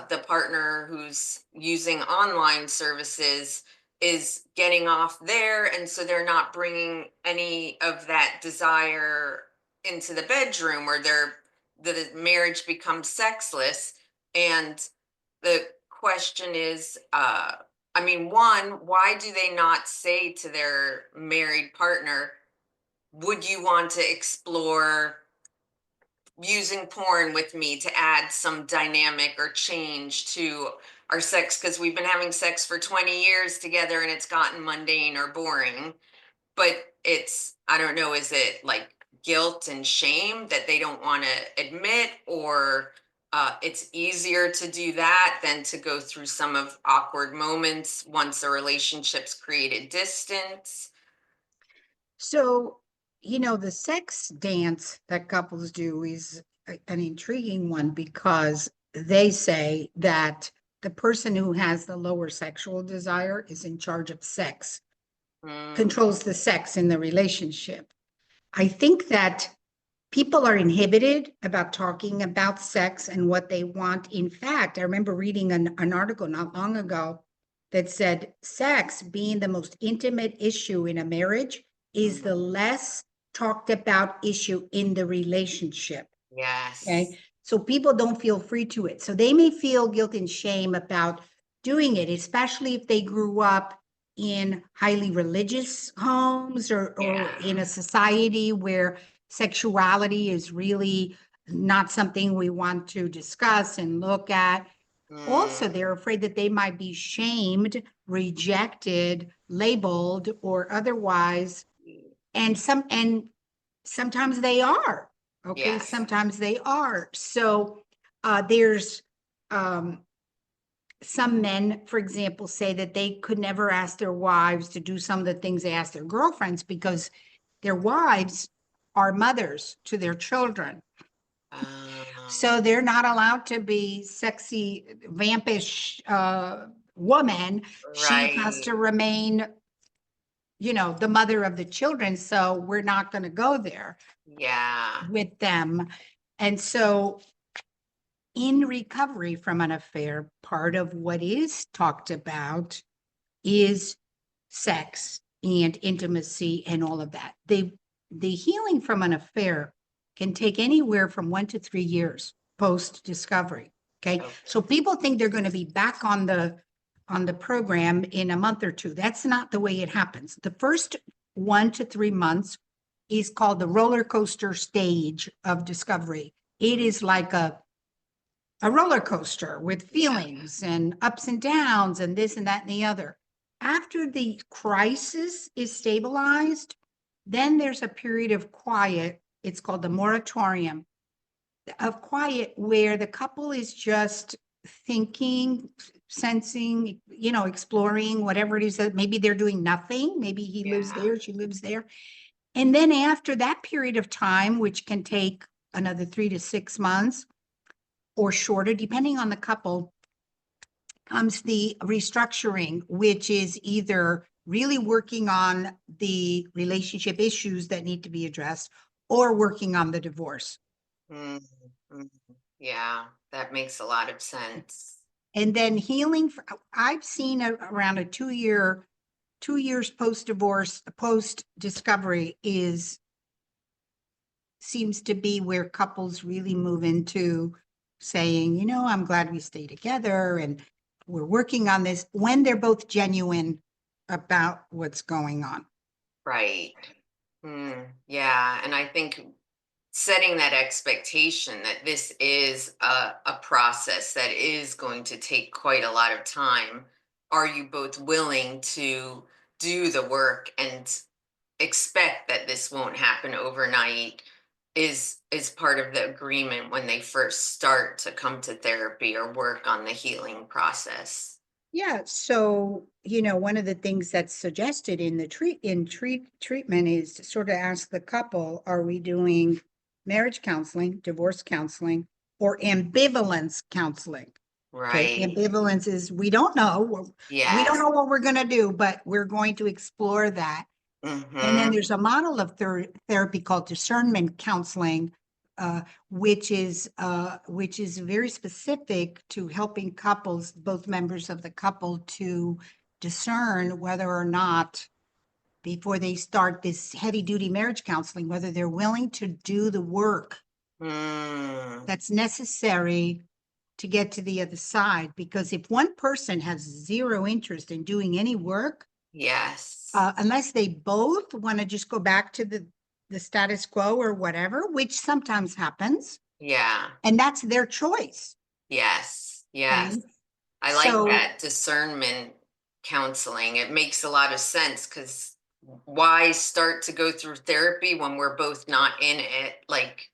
the partner who's using online services is getting off there, and so they're not bringing any of that desire into the bedroom, or the marriage becomes sexless. And the question is, I mean, one, why do they not say to their married partner, would you want to explore using porn with me to add some dynamic or change to our sex, because we've been having sex for 20 years together and it's gotten mundane or boring. But it's, I don't know, is it like guilt and shame that they don't want to admit, or it's easier to do that than to go through some of awkward moments once a relationship's created distance? So, the sex dance that couples do is an intriguing one, because they say that the person who has the lower sexual desire is in charge of sex, Mm, controls the sex in the relationship. I think that people are inhibited about talking about sex and what they want. In fact, I remember reading an article not long ago that said sex being the most intimate issue in a marriage is the mhm. less talked about issue in the relationship. Yes. Okay. So people don't feel free to it. So they may feel guilt and shame about doing it, especially if they grew up in highly religious homes, or in Yeah. a society where sexuality is really not something we want to discuss and look at. Also, Mm, they're afraid that they might be shamed, rejected, labeled, or otherwise. And sometimes they are. Okay, yes. sometimes they are. So there's um, some men, for example, say that they could never ask their wives to do some of the things they ask their girlfriends, because their wives are mothers to their children. So Um, they're not allowed to be sexy, vampish woman. She has right. to remain, the mother of the children. So we're not going to go there Yeah. with them. And so in recovery from an affair, part of what is talked about is sex and intimacy and all of that. The healing from an affair can take anywhere from 1 to 3 years post discovery. Okay. Okay. So people think they're going to be back on the program in a month or two. That's not the way it happens. The first 1 to 3 months is called the roller coaster stage of discovery. It is like a roller coaster with Yeah. feelings and ups and downs and this and that and the other. After the crisis is stabilized, then there's a period of quiet. It's called the moratorium of quiet, where the couple is just thinking, sensing, exploring whatever it is that maybe they're doing nothing. Maybe he lives Yeah. there, she lives there. And then after that period of time, which can take another 3 to 6 months or shorter, depending on the couple, comes the restructuring, which is either really working on the relationship issues that need to be addressed or working on the divorce. Mm, mm, yeah, that makes a lot of sense. And then healing, I've seen around a 2 years post-divorce, post-discovery seems to be where couples really move into saying, I'm glad we stay together and we're working on this when they're both genuine about what's going on. Right. Yeah, and I think setting that expectation that this is a process that is going to take quite a lot of time. Are you both willing to do the work and expect that this won't happen overnight is part of the agreement when they first start to come to therapy or work on the healing process. Yeah, so, one of the things that's suggested in the treatment is to sort of ask the couple, are we doing marriage counseling, divorce counseling, or ambivalence counseling? Okay, Right. ambivalence is we don't know. We don't Yes. know what we're going to do, but we're going to explore that. And then Mm-hmm. there's a model of therapy called discernment counseling, uh, which is very specific to helping couples, both members of the couple, to discern whether or not, before they start this heavy duty marriage counseling, whether they're willing to do the work Mm, that's necessary to get to the other side. Because if one person has zero interest in doing any work, yes. unless they both want to just go back to the status quo or whatever, which sometimes happens, Yeah. and that's their choice. Yes. Yes. Okay. I like So that discernment counseling. It makes a lot of sense because why start to go through therapy when we're both not in it? Like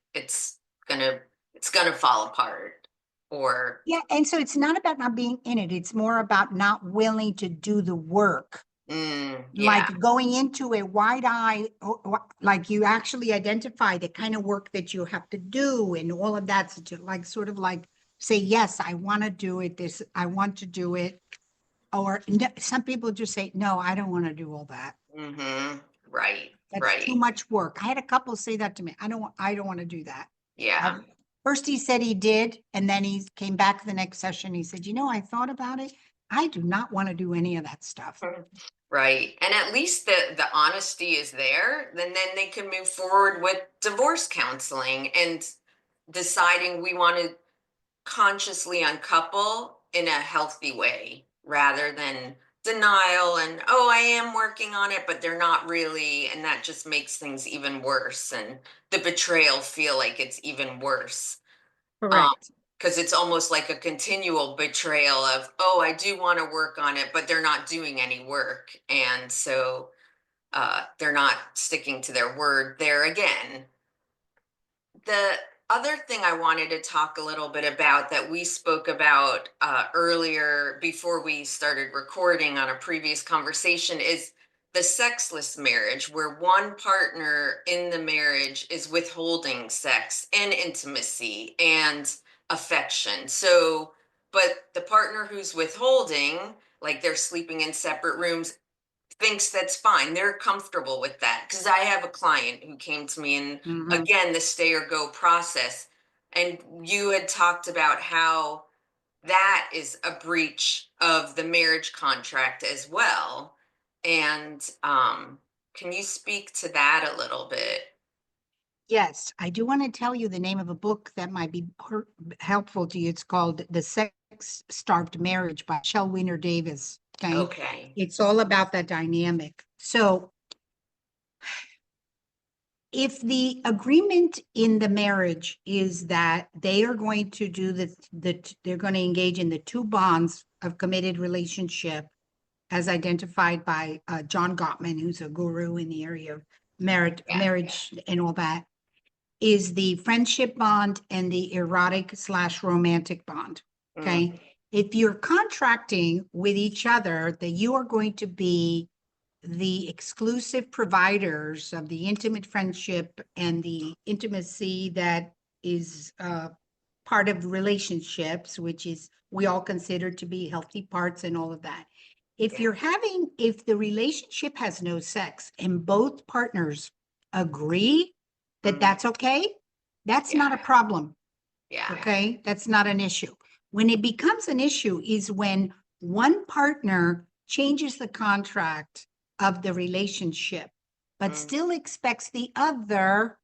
gonna it's gonna fall apart. Or yeah, and so it's not about not being in it. It's more about not willing to do the work. yeah. Like going into a wide eye, like you actually identify the kind of work that you have to do and all of that. So to like sort of like say, yes, I want to do it. I want to do it. Or some people just say, no, I don't want to do all that. Mm-hmm. Right. That's too Right. much work. I had a couple say that to me. I don't want to do that. Yeah. First he said he did, and then he came back the next session. He said, I thought about it. I do not want to do any of that stuff. Mhm. Right. And at least the honesty is there. Then they can move forward with divorce counseling and deciding we want to consciously uncouple in a healthy way rather than denial and oh I am working on it but they're not really, and that just makes things even worse and the betrayal feel like it's even worse. um Correct. because it's almost like a continual betrayal of oh I do want to work on it but they're not doing any work, and so they're not sticking to their word there again. The other thing I wanted to talk a little bit about that we spoke about earlier before we started recording on a previous conversation is the sexless marriage, where one partner in the marriage is withholding sex and intimacy and affection. So, but the partner who's withholding, like they're sleeping in separate rooms, thinks that's fine. They're comfortable with that. Because I have a client who came to me and Mhm. again, the stay or go process. And you had talked about how that is a breach of the marriage contract as well. And can you speak to that a little bit? Yes, I do want to tell you the name of a book that might be helpful to you. It's called The Sex-Starved Marriage by Shel Winter Davis. Okay. Okay. It's all about that dynamic. So if the agreement in the marriage is that they are going to do they're going to engage in the two bonds of committed relationship as identified by John Gottman, who's a guru in the area of Yeah. marriage and all that, is the friendship bond and the erotic/romantic bond. Mm, Okay. If you're contracting with each other that you are going to be the exclusive providers of the intimate friendship and the intimacy that is part of relationships, which is we all consider to be healthy parts and all of that. If Yeah. if the relationship has no sex and both partners agree that Mm, that's okay, that's not yeah. a problem. Yeah. Okay, that's not an issue. When it becomes an issue is when one partner changes the contract of the relationship, but Mm, still expects the other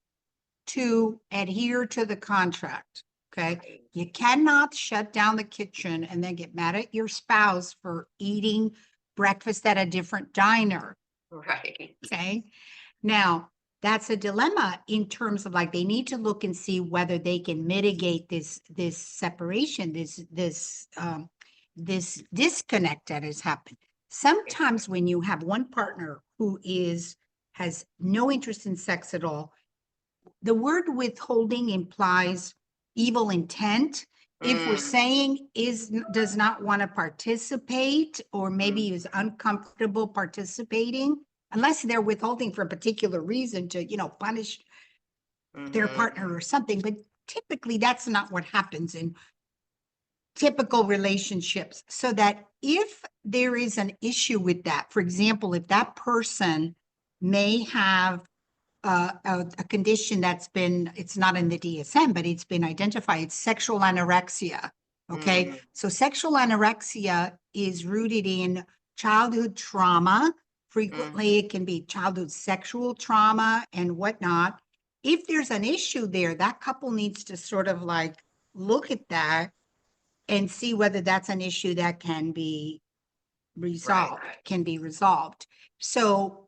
to adhere to the contract. Okay, right. you cannot shut down the kitchen and then get mad at your spouse for eating breakfast at a different diner. Right. Okay, now, that's a dilemma in terms of like they need to look and see whether they can mitigate this separation, this disconnect that has happened. Sometimes when you have one partner who has no interest in sex at all, the word withholding implies evil intent. If we're Mm, saying does not want to participate or mm, maybe is uncomfortable participating, unless they're withholding for a particular reason to, punish their mm-hmm. partner or something. But typically that's not what happens in typical relationships. So that if there is an issue with that, for example, if that person may have a condition it's not in the DSM, but it's been identified, it's sexual anorexia. Okay. Mm, So sexual anorexia is rooted in childhood trauma. mm-hmm. Frequently, it can be childhood sexual trauma and whatnot. If there's an issue there, that couple needs to sort of like look at that and see whether that's an issue that Right. can be resolved. So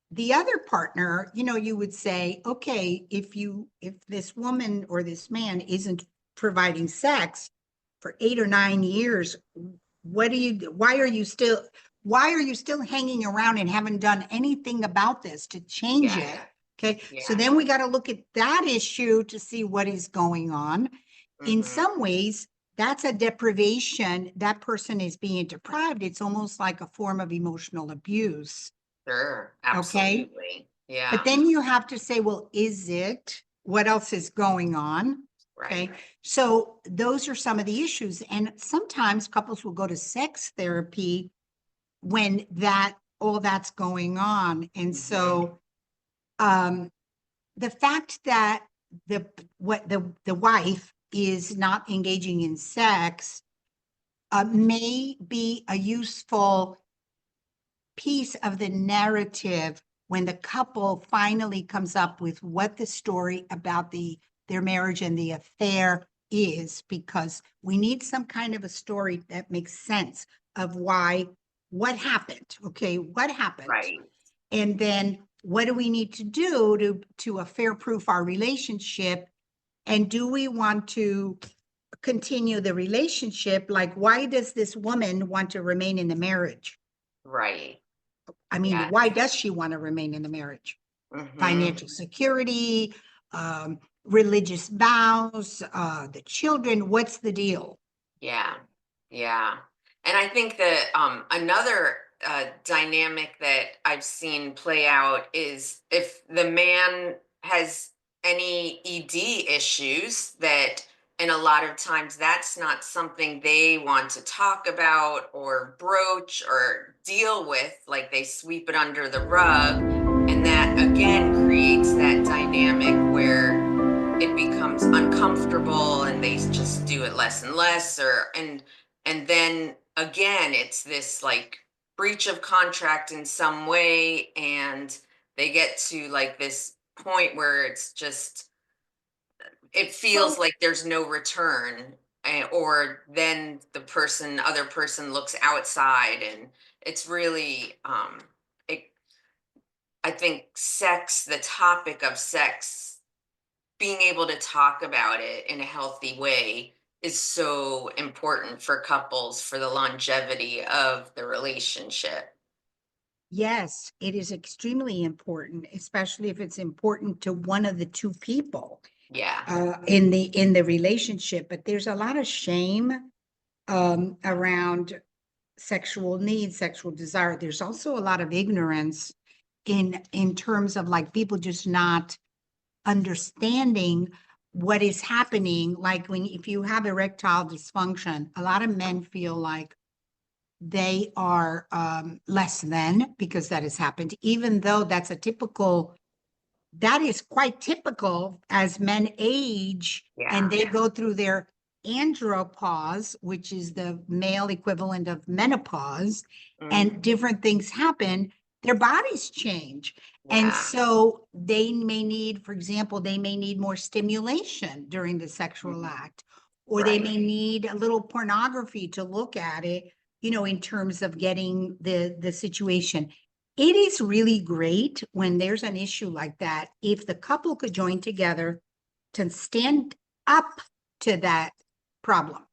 the other partner, you would say, okay, if this woman or this man isn't providing sex for 8 or 9 years, why are you still hanging around and haven't done anything about this to change Yeah. it? Okay. So Yeah. then we got to look at that issue to see what is going on. In Mm-hmm. some ways, that's a deprivation. That person is being deprived. It's almost like a form of emotional abuse. Sure. Okay. Absolutely. But Yeah. then you have to say, well, is it? What else is going on? Okay. Right. So those are some of the issues. And sometimes couples will go to sex therapy when all that's going on. And Mm-hmm. so um the fact that the wife is not engaging in sex may be a useful piece of the narrative when the couple finally comes up with what the story about their marriage and the affair is, because we need some kind of a story that makes sense of what happened. Okay, what happened? Right. And then what do we need to do to affair proof our relationship? And do we want to continue the relationship? Like, why does this woman want to remain in the marriage? Right. I mean, Yeah. why does she want to remain in the marriage? Mm-hmm. Financial security, religious vows, the children, what's the deal? Yeah. Yeah. And I think that another dynamic that I've seen play out is if the man has any ED issues, that, and a lot of times that's not something they want to talk about or broach or deal with, like they sweep it under the rug. And that again creates that dynamic where it becomes uncomfortable and they just do it less and less, and then again it's this like breach of contract in some way, and they get to like this point where it's just, it feels Well, like there's no return, or then the other person looks outside, and it's really it, I think sex, the topic of sex, being able to talk about it in a healthy way is so important for couples, for the longevity of the relationship. yes, it is extremely important, especially if it's important to one of the two people Yeah. in the relationship. But there's a lot of shame around sexual needs, sexual desire. There's also a lot of ignorance in terms of like people just not understanding what is happening, like if you have erectile dysfunction, a lot of men feel like they are less than, because that has happened, even though that is quite typical as men age and Yeah. they go through their andropause, which is the male equivalent of menopause, and Mm, different things happen, their bodies change. And yeah. so they may need, for example, they may need more stimulation during the sexual Mhm. act, or they Right. may need a little pornography to look at it, in terms of getting the situation. It is really great when there's an issue like that, if the couple could join together to stand up to that problem.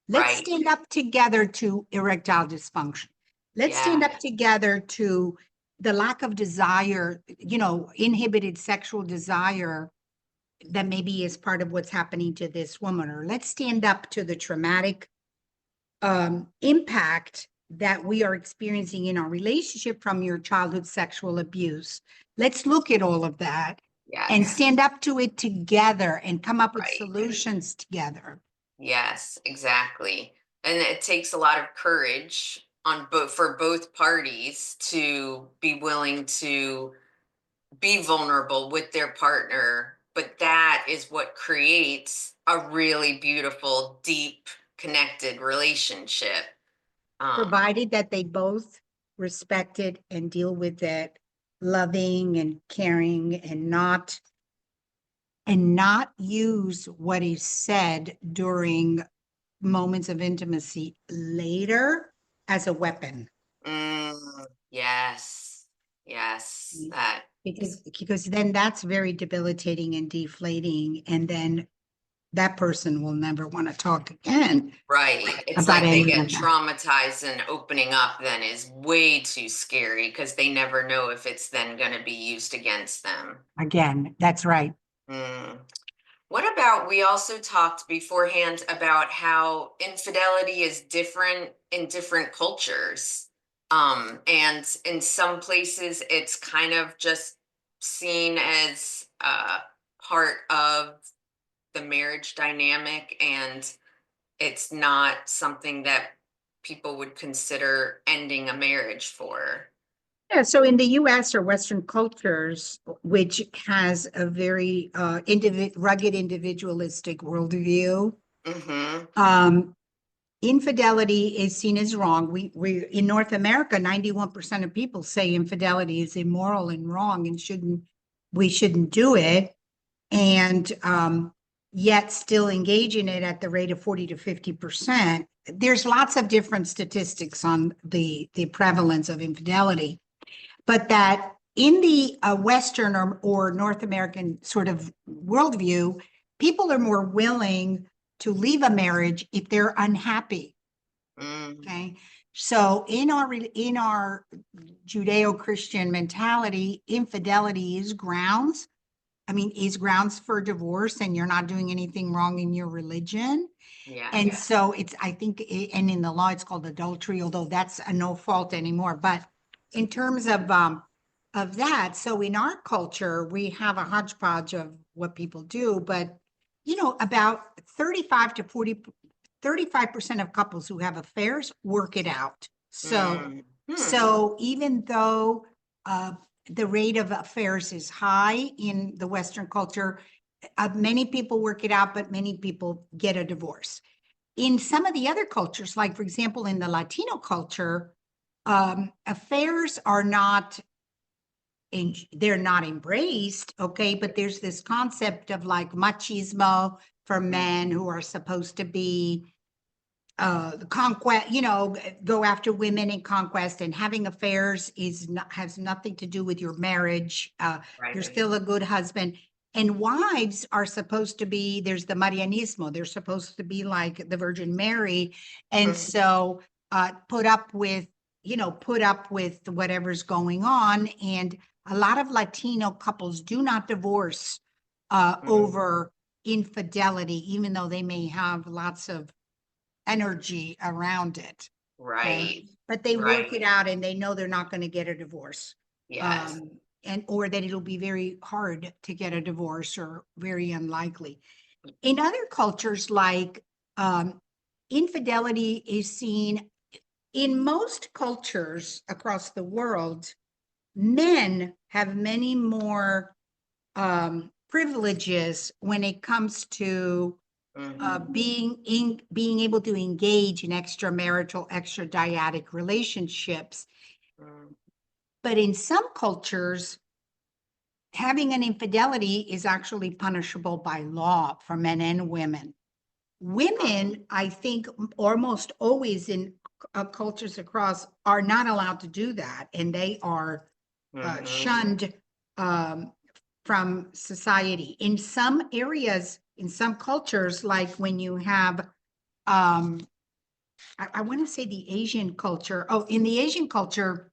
Let's Right. stand up together to erectile dysfunction. Let's stand Yeah. up together to the lack of desire, inhibited sexual desire that maybe is part of what's happening to this woman. Or let's stand up to the traumatic impact that we are experiencing in our relationship from your childhood sexual abuse. Let's look at all of that and Yes. stand up to it together and come up with Right. solutions together. Yes, exactly. And it takes a lot of courage on both for both parties to be willing to be vulnerable with their partner, but that is what creates a really beautiful, deep, connected relationship. Um, Provided that they both respect it and deal with it loving and caring, and not use what is said during moments of intimacy later as a weapon. yes, yes, that Because then that's very debilitating and deflating, and then that person will never want to talk again right. It's about like they any get of that. traumatized, and opening up then is way too scary because they never know if it's then going to be used against them. Again, that's right. Mm. What about, we also talked beforehand about how infidelity is different in different cultures. And in some places, it's kind of just seen as part of the marriage dynamic, and it's not something that people would consider ending a marriage for. Yeah, so in the US or Western cultures, which has a very rugged individualistic worldview, Mm-hmm. um, infidelity is seen as wrong. We in North America, 91% of people say infidelity is immoral and wrong and we shouldn't do it. And yet still engage in it at the rate of 40 to 50%. There's lots of different statistics on the prevalence of infidelity, but that in the Western or North American sort of worldview, people are more willing to leave a marriage if they're unhappy. Mm, Okay. So in our Judeo-Christian mentality, infidelity is grounds for divorce, and you're not doing anything wrong in your religion. And yes. so I think, and in the law, it's called adultery, although that's a no fault anymore. But in terms of that, so in our culture, we have a hodgepodge of what people do, but about 35 to 35% of couples who have affairs work it out. So, Mm, hmm. so even though uh, the rate of affairs is high in the Western culture, many people work it out, but many people get a divorce. In some of the other cultures, like for example, in the Latino culture, affairs are not they're not embraced, okay, but there's this concept of like machismo for men Mm, who are supposed to be the conquest, go after women in conquest, and having affairs has nothing to do with your marriage. You're right. still a good husband. And wives are supposed to be, there's the Marianismo, they're supposed to be like the Virgin Mary. And Mhm, so put up with whatever's going on. And a lot of Latino couples do not divorce mhm. over infidelity, even though they may have lots of energy around it. Okay. Right. But they work Right. it out and they know they're not going to get a divorce. Yes. And or that it'll be very hard to get a divorce or very unlikely. In other cultures, like infidelity is seen in most cultures across the world. Men have many more privileges when it comes to being able to engage in extramarital, extradiatic relationships. Mm, But in some cultures, having an infidelity is actually punishable by law for men and women. Women, I think, almost always in cultures across are not allowed to do that, and they are mhm, shunned from society. In some areas, in some cultures, like when you have, I want to say the Asian culture. Oh, in the Asian culture,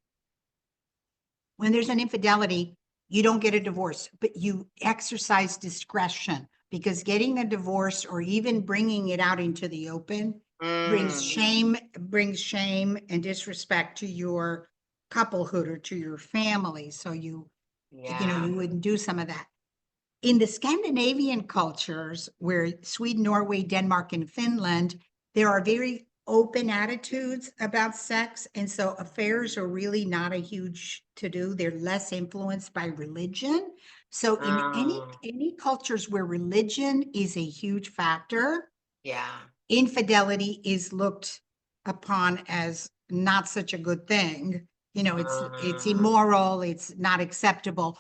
when there's an infidelity, you don't get a divorce, but you exercise discretion because getting a divorce or even bringing it out into the open mm, brings shame and disrespect to your couplehood or to your family. So yeah. you wouldn't do some of that. In the Scandinavian cultures, where Sweden, Norway, Denmark, and Finland, there are very open attitudes about sex. And so affairs are really not a huge to do. They're less influenced by religion. So in Oh, any cultures where religion is a huge factor, yeah. infidelity is looked upon as not such a good thing. It's Uh, immoral, it's not acceptable.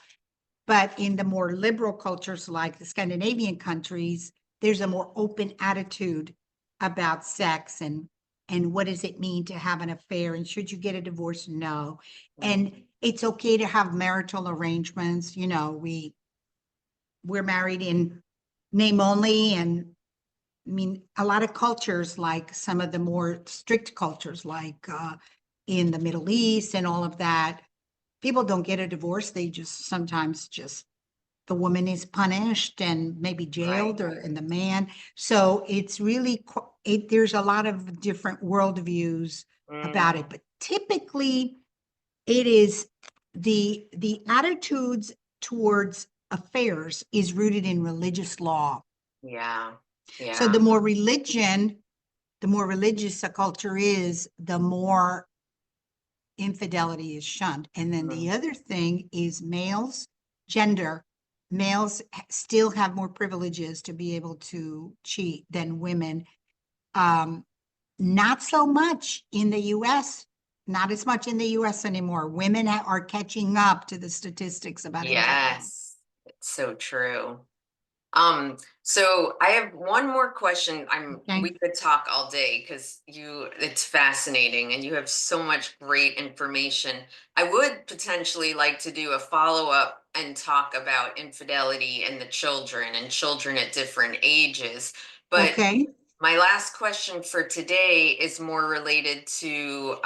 But in the more liberal cultures like the Scandinavian countries, there's a more open attitude about sex and what does it mean to have an affair and should you get a divorce? No. mm, And it's okay to have marital arrangements. We're married in name only. And I mean, a lot of cultures, like some of the more strict cultures, like in the Middle East and all of that, people don't get a divorce. They just sometimes just the woman is punished and maybe right. jailed or and the man. So it's really there's a lot of different worldviews about Mm, it, but typically it is the attitudes towards affairs is rooted in religious law. yeah. So Yeah. the more religious a culture is, the more infidelity is shunned. And then the Mm, other thing is gender. Males still have more privileges to be able to cheat than women. Um, Not so much in the US, not as much in the US anymore. Women are catching up to the statistics about infidelity. yes. It's so true. So I have one more question. We Okay. could talk all day because it's fascinating and you have so much great information. I would potentially like to do a follow-up and talk about infidelity and the children and children at different ages. But Okay. my last question for today is more related to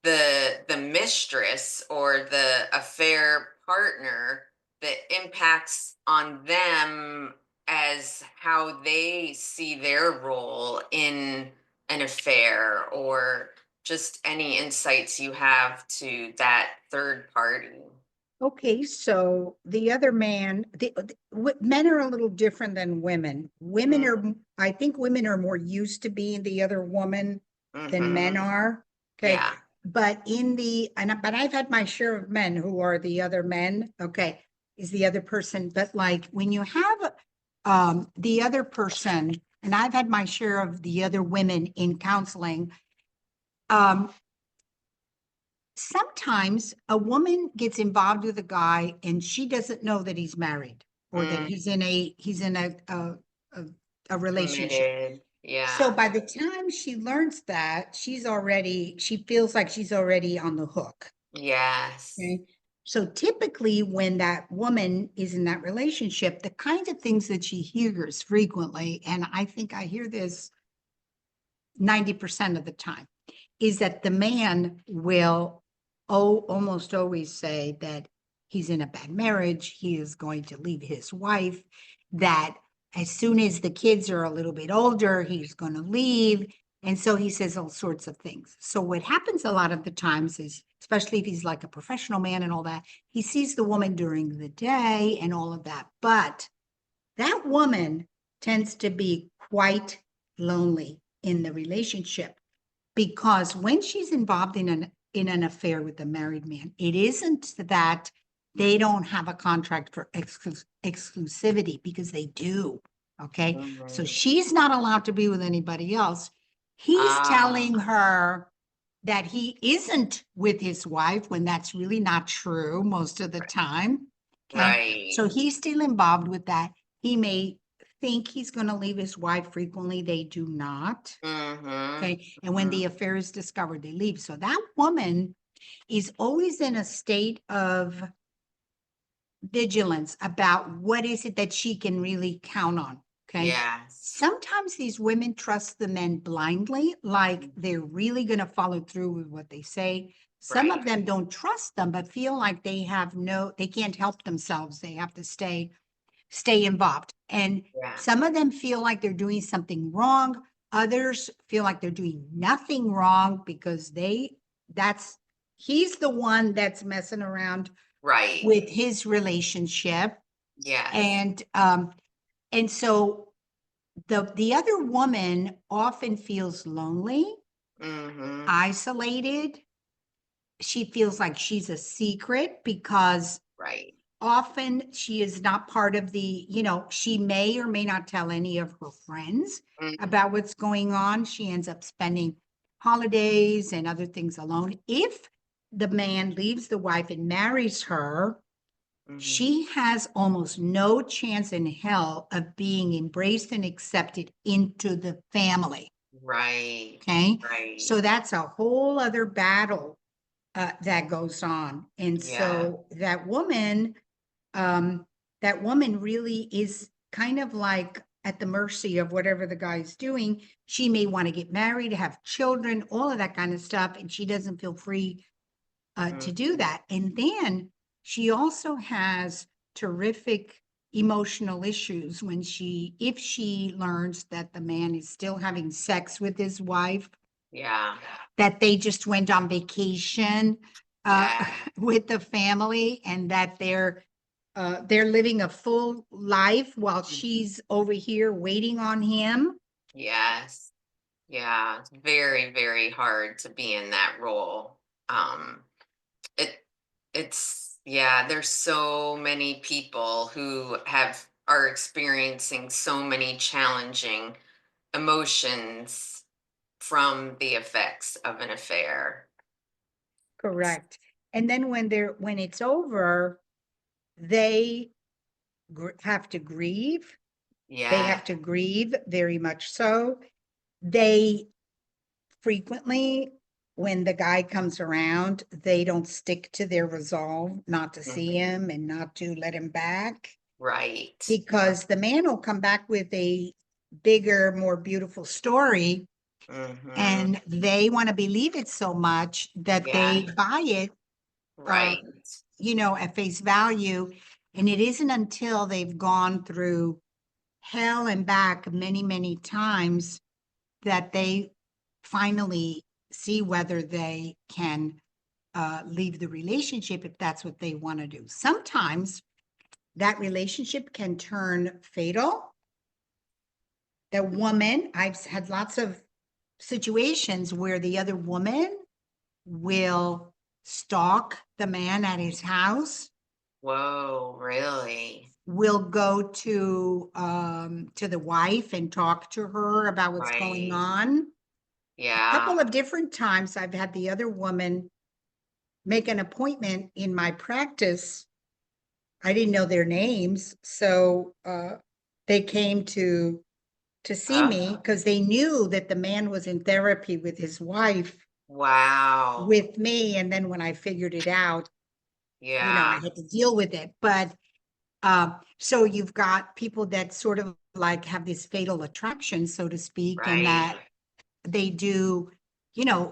the mistress or the affair partner, that impacts on them as how they see their role in an affair, or just any insights you have to that third party. Okay, so the other man, men are a little different than women. I think women are more used to being the other woman than men Mm-hmm. are. Okay, Yeah. but I've had my share of men who are the other men. Okay, is the other person. But like when you have the other person, and I've had my share of the other women in counseling. Um, Sometimes a woman gets involved with a guy and she doesn't know that he's married or that Mm, he's in a, a relationship. committed. So Yeah. by the time she learns that, she feels like she's already on the hook. Yes. Okay. So typically when that woman is in that relationship, the kinds of things that she hears frequently, and I think I hear this 90% of the time, is that the man will almost always say that he's in a bad marriage, he is going to leave his wife, that as soon as the kids are a little bit older, he's going to leave. And so he says all sorts of things. So what happens a lot of the times is, especially if he's like a professional man and all that, he sees the woman during the day and all of that. But that woman tends to be quite lonely in the relationship, because when she's involved in an affair with a married man, it isn't that they don't have a contract for exclusivity, because they do. Okay. So Mhm. she's not allowed to be with anybody else. He's Ah, telling her that he isn't with his wife when that's really not true most of the time. Okay. So right. he's still involved with that. He may think he's going to leave his wife frequently. They do not. Mhm. Okay. And when Mhm. the affair is discovered, they leave. So that woman is always in a state of vigilance about what is it that she can really count on. Okay. Yes. Sometimes these women trust the men blindly, like they're really going to follow through with what they say. Some of Right. them don't trust them, but feel like they can't help themselves. They have to stay involved. And Yeah. some of them feel like they're doing something wrong. Others feel like they're doing nothing wrong because that's, he's the one that's messing around Right. with his relationship. Yes. And so the other woman often feels lonely, Mhm. isolated. She feels like she's a secret because Right. often she is not part of she may or may not tell any of her friends Mhm. about what's going on. She ends up spending holidays and other things alone. If the man leaves the wife and marries her, Mhm. she has almost no chance in hell of being embraced and accepted into the family. Right. Okay. Right. So that's a whole other battle that goes on. And Yeah. so that woman really is kind of like at the mercy of whatever the guy's doing. She may want to get married, have children, all of that kind of stuff, and she doesn't feel free to do Mhm. that. And then she also has terrific emotional issues if she learns that the man is still having sex with his wife, Yeah. that they just went on vacation uh, Yeah. with the family, and that they're living a full life while she's over here waiting on him. Yes. Yeah. It's very, very hard to be in that role. Um, it yeah, there's so many people who are experiencing so many challenging emotions from the effects of an affair. It's, Correct. And then when it's over, they have to grieve. They yeah. have to grieve very much so. They frequently, when the guy comes around, they don't stick to their resolve not to see Mhm. him and not to let him back, Right. because the man will come back with a bigger, more beautiful story, Hmm. and they want to believe it so much that Yeah. they buy it, uh, Right. at face value. And it isn't until they've gone through hell and back many, many times that they finally see whether they can leave the relationship if that's what they want to do. Sometimes that relationship can turn fatal. The woman, I've had lots of situations where the other woman will stalk the man at his house, Whoa, really? will go to the wife and talk to her about what's going Right. on. Yeah. Couple of different times I've had the other woman make an appointment in my practice. I didn't know their names, so they came to see Uh, me because they knew that the man was in therapy with his wife wow. with me. And then when I figured it out, I Yeah. had to deal with it. But so you've got people that sort of like have this fatal attraction, so to speak, and Right. that they do,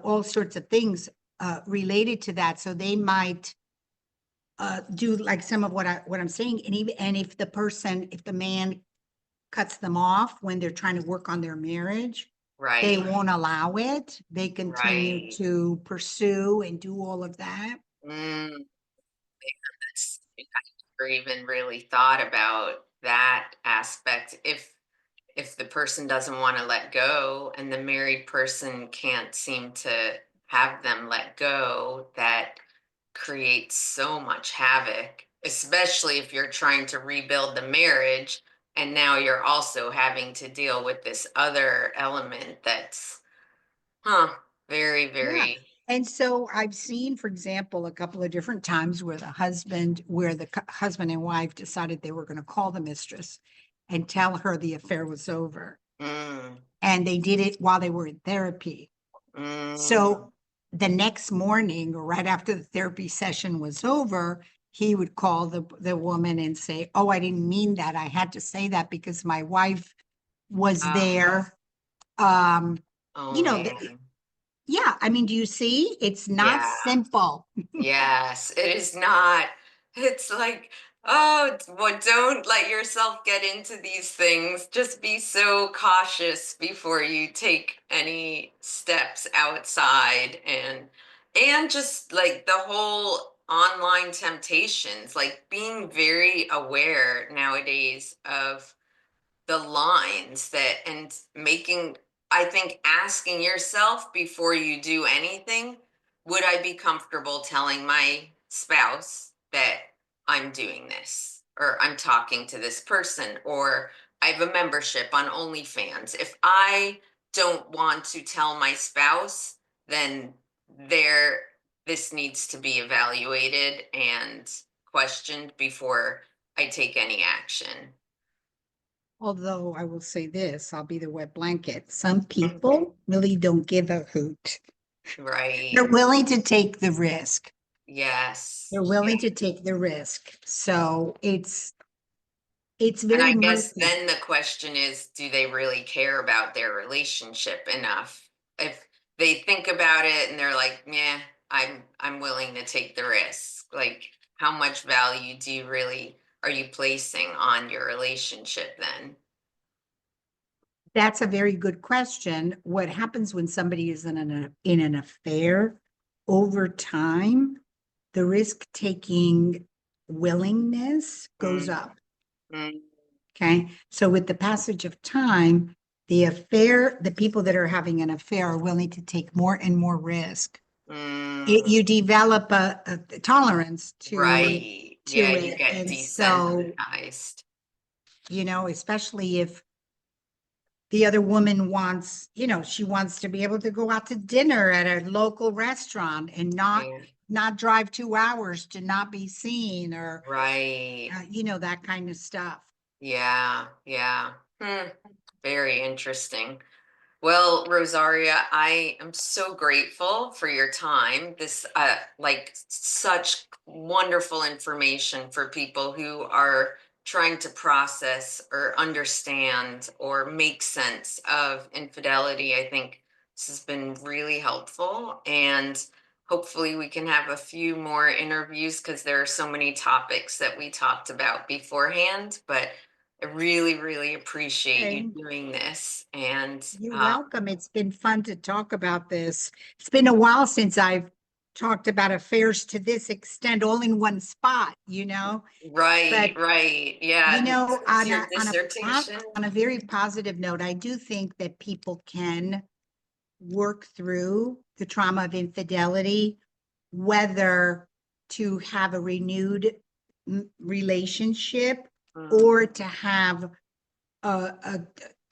all sorts of things related to that. So they might do like some of what I'm saying. And even and if the man cuts them off when they're trying to work on their marriage, they Right. won't allow it. They continue Right. to pursue and do all of that. Mm, I never even really thought about that aspect. If the person doesn't want to let go and the married person can't seem to have them let go, that creates so much havoc, especially if you're trying to rebuild the marriage and now you're also having to deal with this other element that's, huh, very, Yeah. very, And so I've seen, for example, a couple of different times where the husband and wife decided they were going to call the mistress and tell her the affair was over. mm, And they did it while they were in therapy. mm, So the next morning, or right after the therapy session was over, he would call the woman and say, "Oh, I didn't mean that. I had to say that because my wife was ah, there." Um, oh you know, man, yeah, I mean, do you see? It's not yeah. simple. Yes, it is not. It's like, oh, well, don't let yourself get into these things. Just be so cautious before you take any steps outside, and just like the whole online temptations, like being very aware nowadays of the lines that, and making, I think asking yourself before you do anything, would I be comfortable telling my spouse that I'm doing this, or I'm talking to this person, or I have a membership on OnlyFans? If I don't want to tell my spouse, then there, this needs to be evaluated and questioned before I take any action. Although I will say this, I'll be the wet blanket. Some people really don't give a hoot. They're Right. willing to take the risk. Yes. They're willing to take the risk. So it's And very I guess murky. then the question is, do they really care about their relationship enough? If they think about it and they're like, yeah, I'm willing to take the risk. Like, how much value do you really are you placing on your relationship then? That's a very good question. What happens when somebody is in an affair over time, the risk taking willingness goes Mm, up. mm, Okay. So with the passage of time, the people that are having an affair are willing to take more and more risk. mm. You develop a tolerance Right. Yeah, to you it. get And so, desensitized. especially if the other woman wants, she wants to be able to go out to dinner at a local restaurant and Yeah. not drive 2 hours to not be seen or, Right. that kind of stuff. Yeah, yeah. Very interesting. Well, Rosaria, I am so grateful for your time. This, like, such wonderful information for people who are trying to process or understand or make sense of infidelity. I think this has been really helpful, and hopefully we can have a few more interviews because there are so many topics that we talked about beforehand, but I really, really appreciate you Okay. doing this. And You're welcome. It's been fun to talk about this. It's been a while since I've talked about affairs to this extent, all in one spot, right, But right. Yeah, this is your dissertation. on a very positive note, I do think that people can work through the trauma of infidelity, whether to have a renewed relationship Mm, or to have a, a,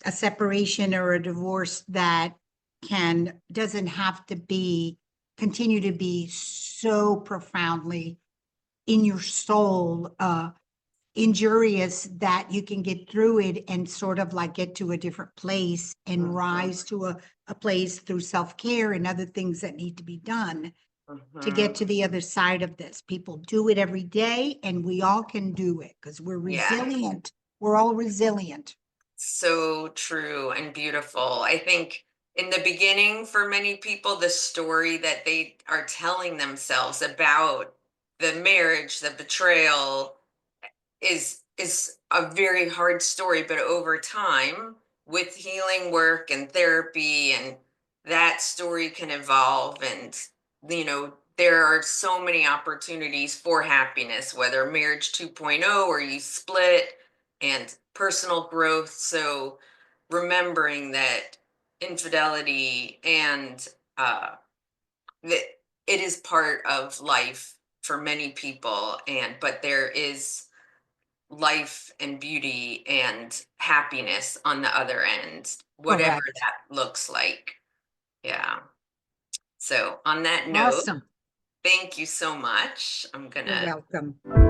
a separation or a divorce that doesn't have to continue to be so profoundly in your soul, injurious that you can get through it and sort of like get to a different place and mhm, rise to a place through self-care and other things that need to be done to get mhm. to the other side of this. People do it every day and we all can do it because we're Yeah, resilient. We're all resilient. so true and beautiful. I think in the beginning, for many people, the story that they are telling themselves about the marriage, the betrayal, is a very hard story, but over time, with healing work and therapy, and that story can evolve, and there are so many opportunities for happiness, whether marriage 2.0 or you split, and personal growth. So remembering that infidelity and that it is part of life for many people, and but there is life and beauty and happiness on the other end, whatever Correct. that looks like. Yeah. So on that note, Awesome. thank you so much. I'm You're gonna welcome.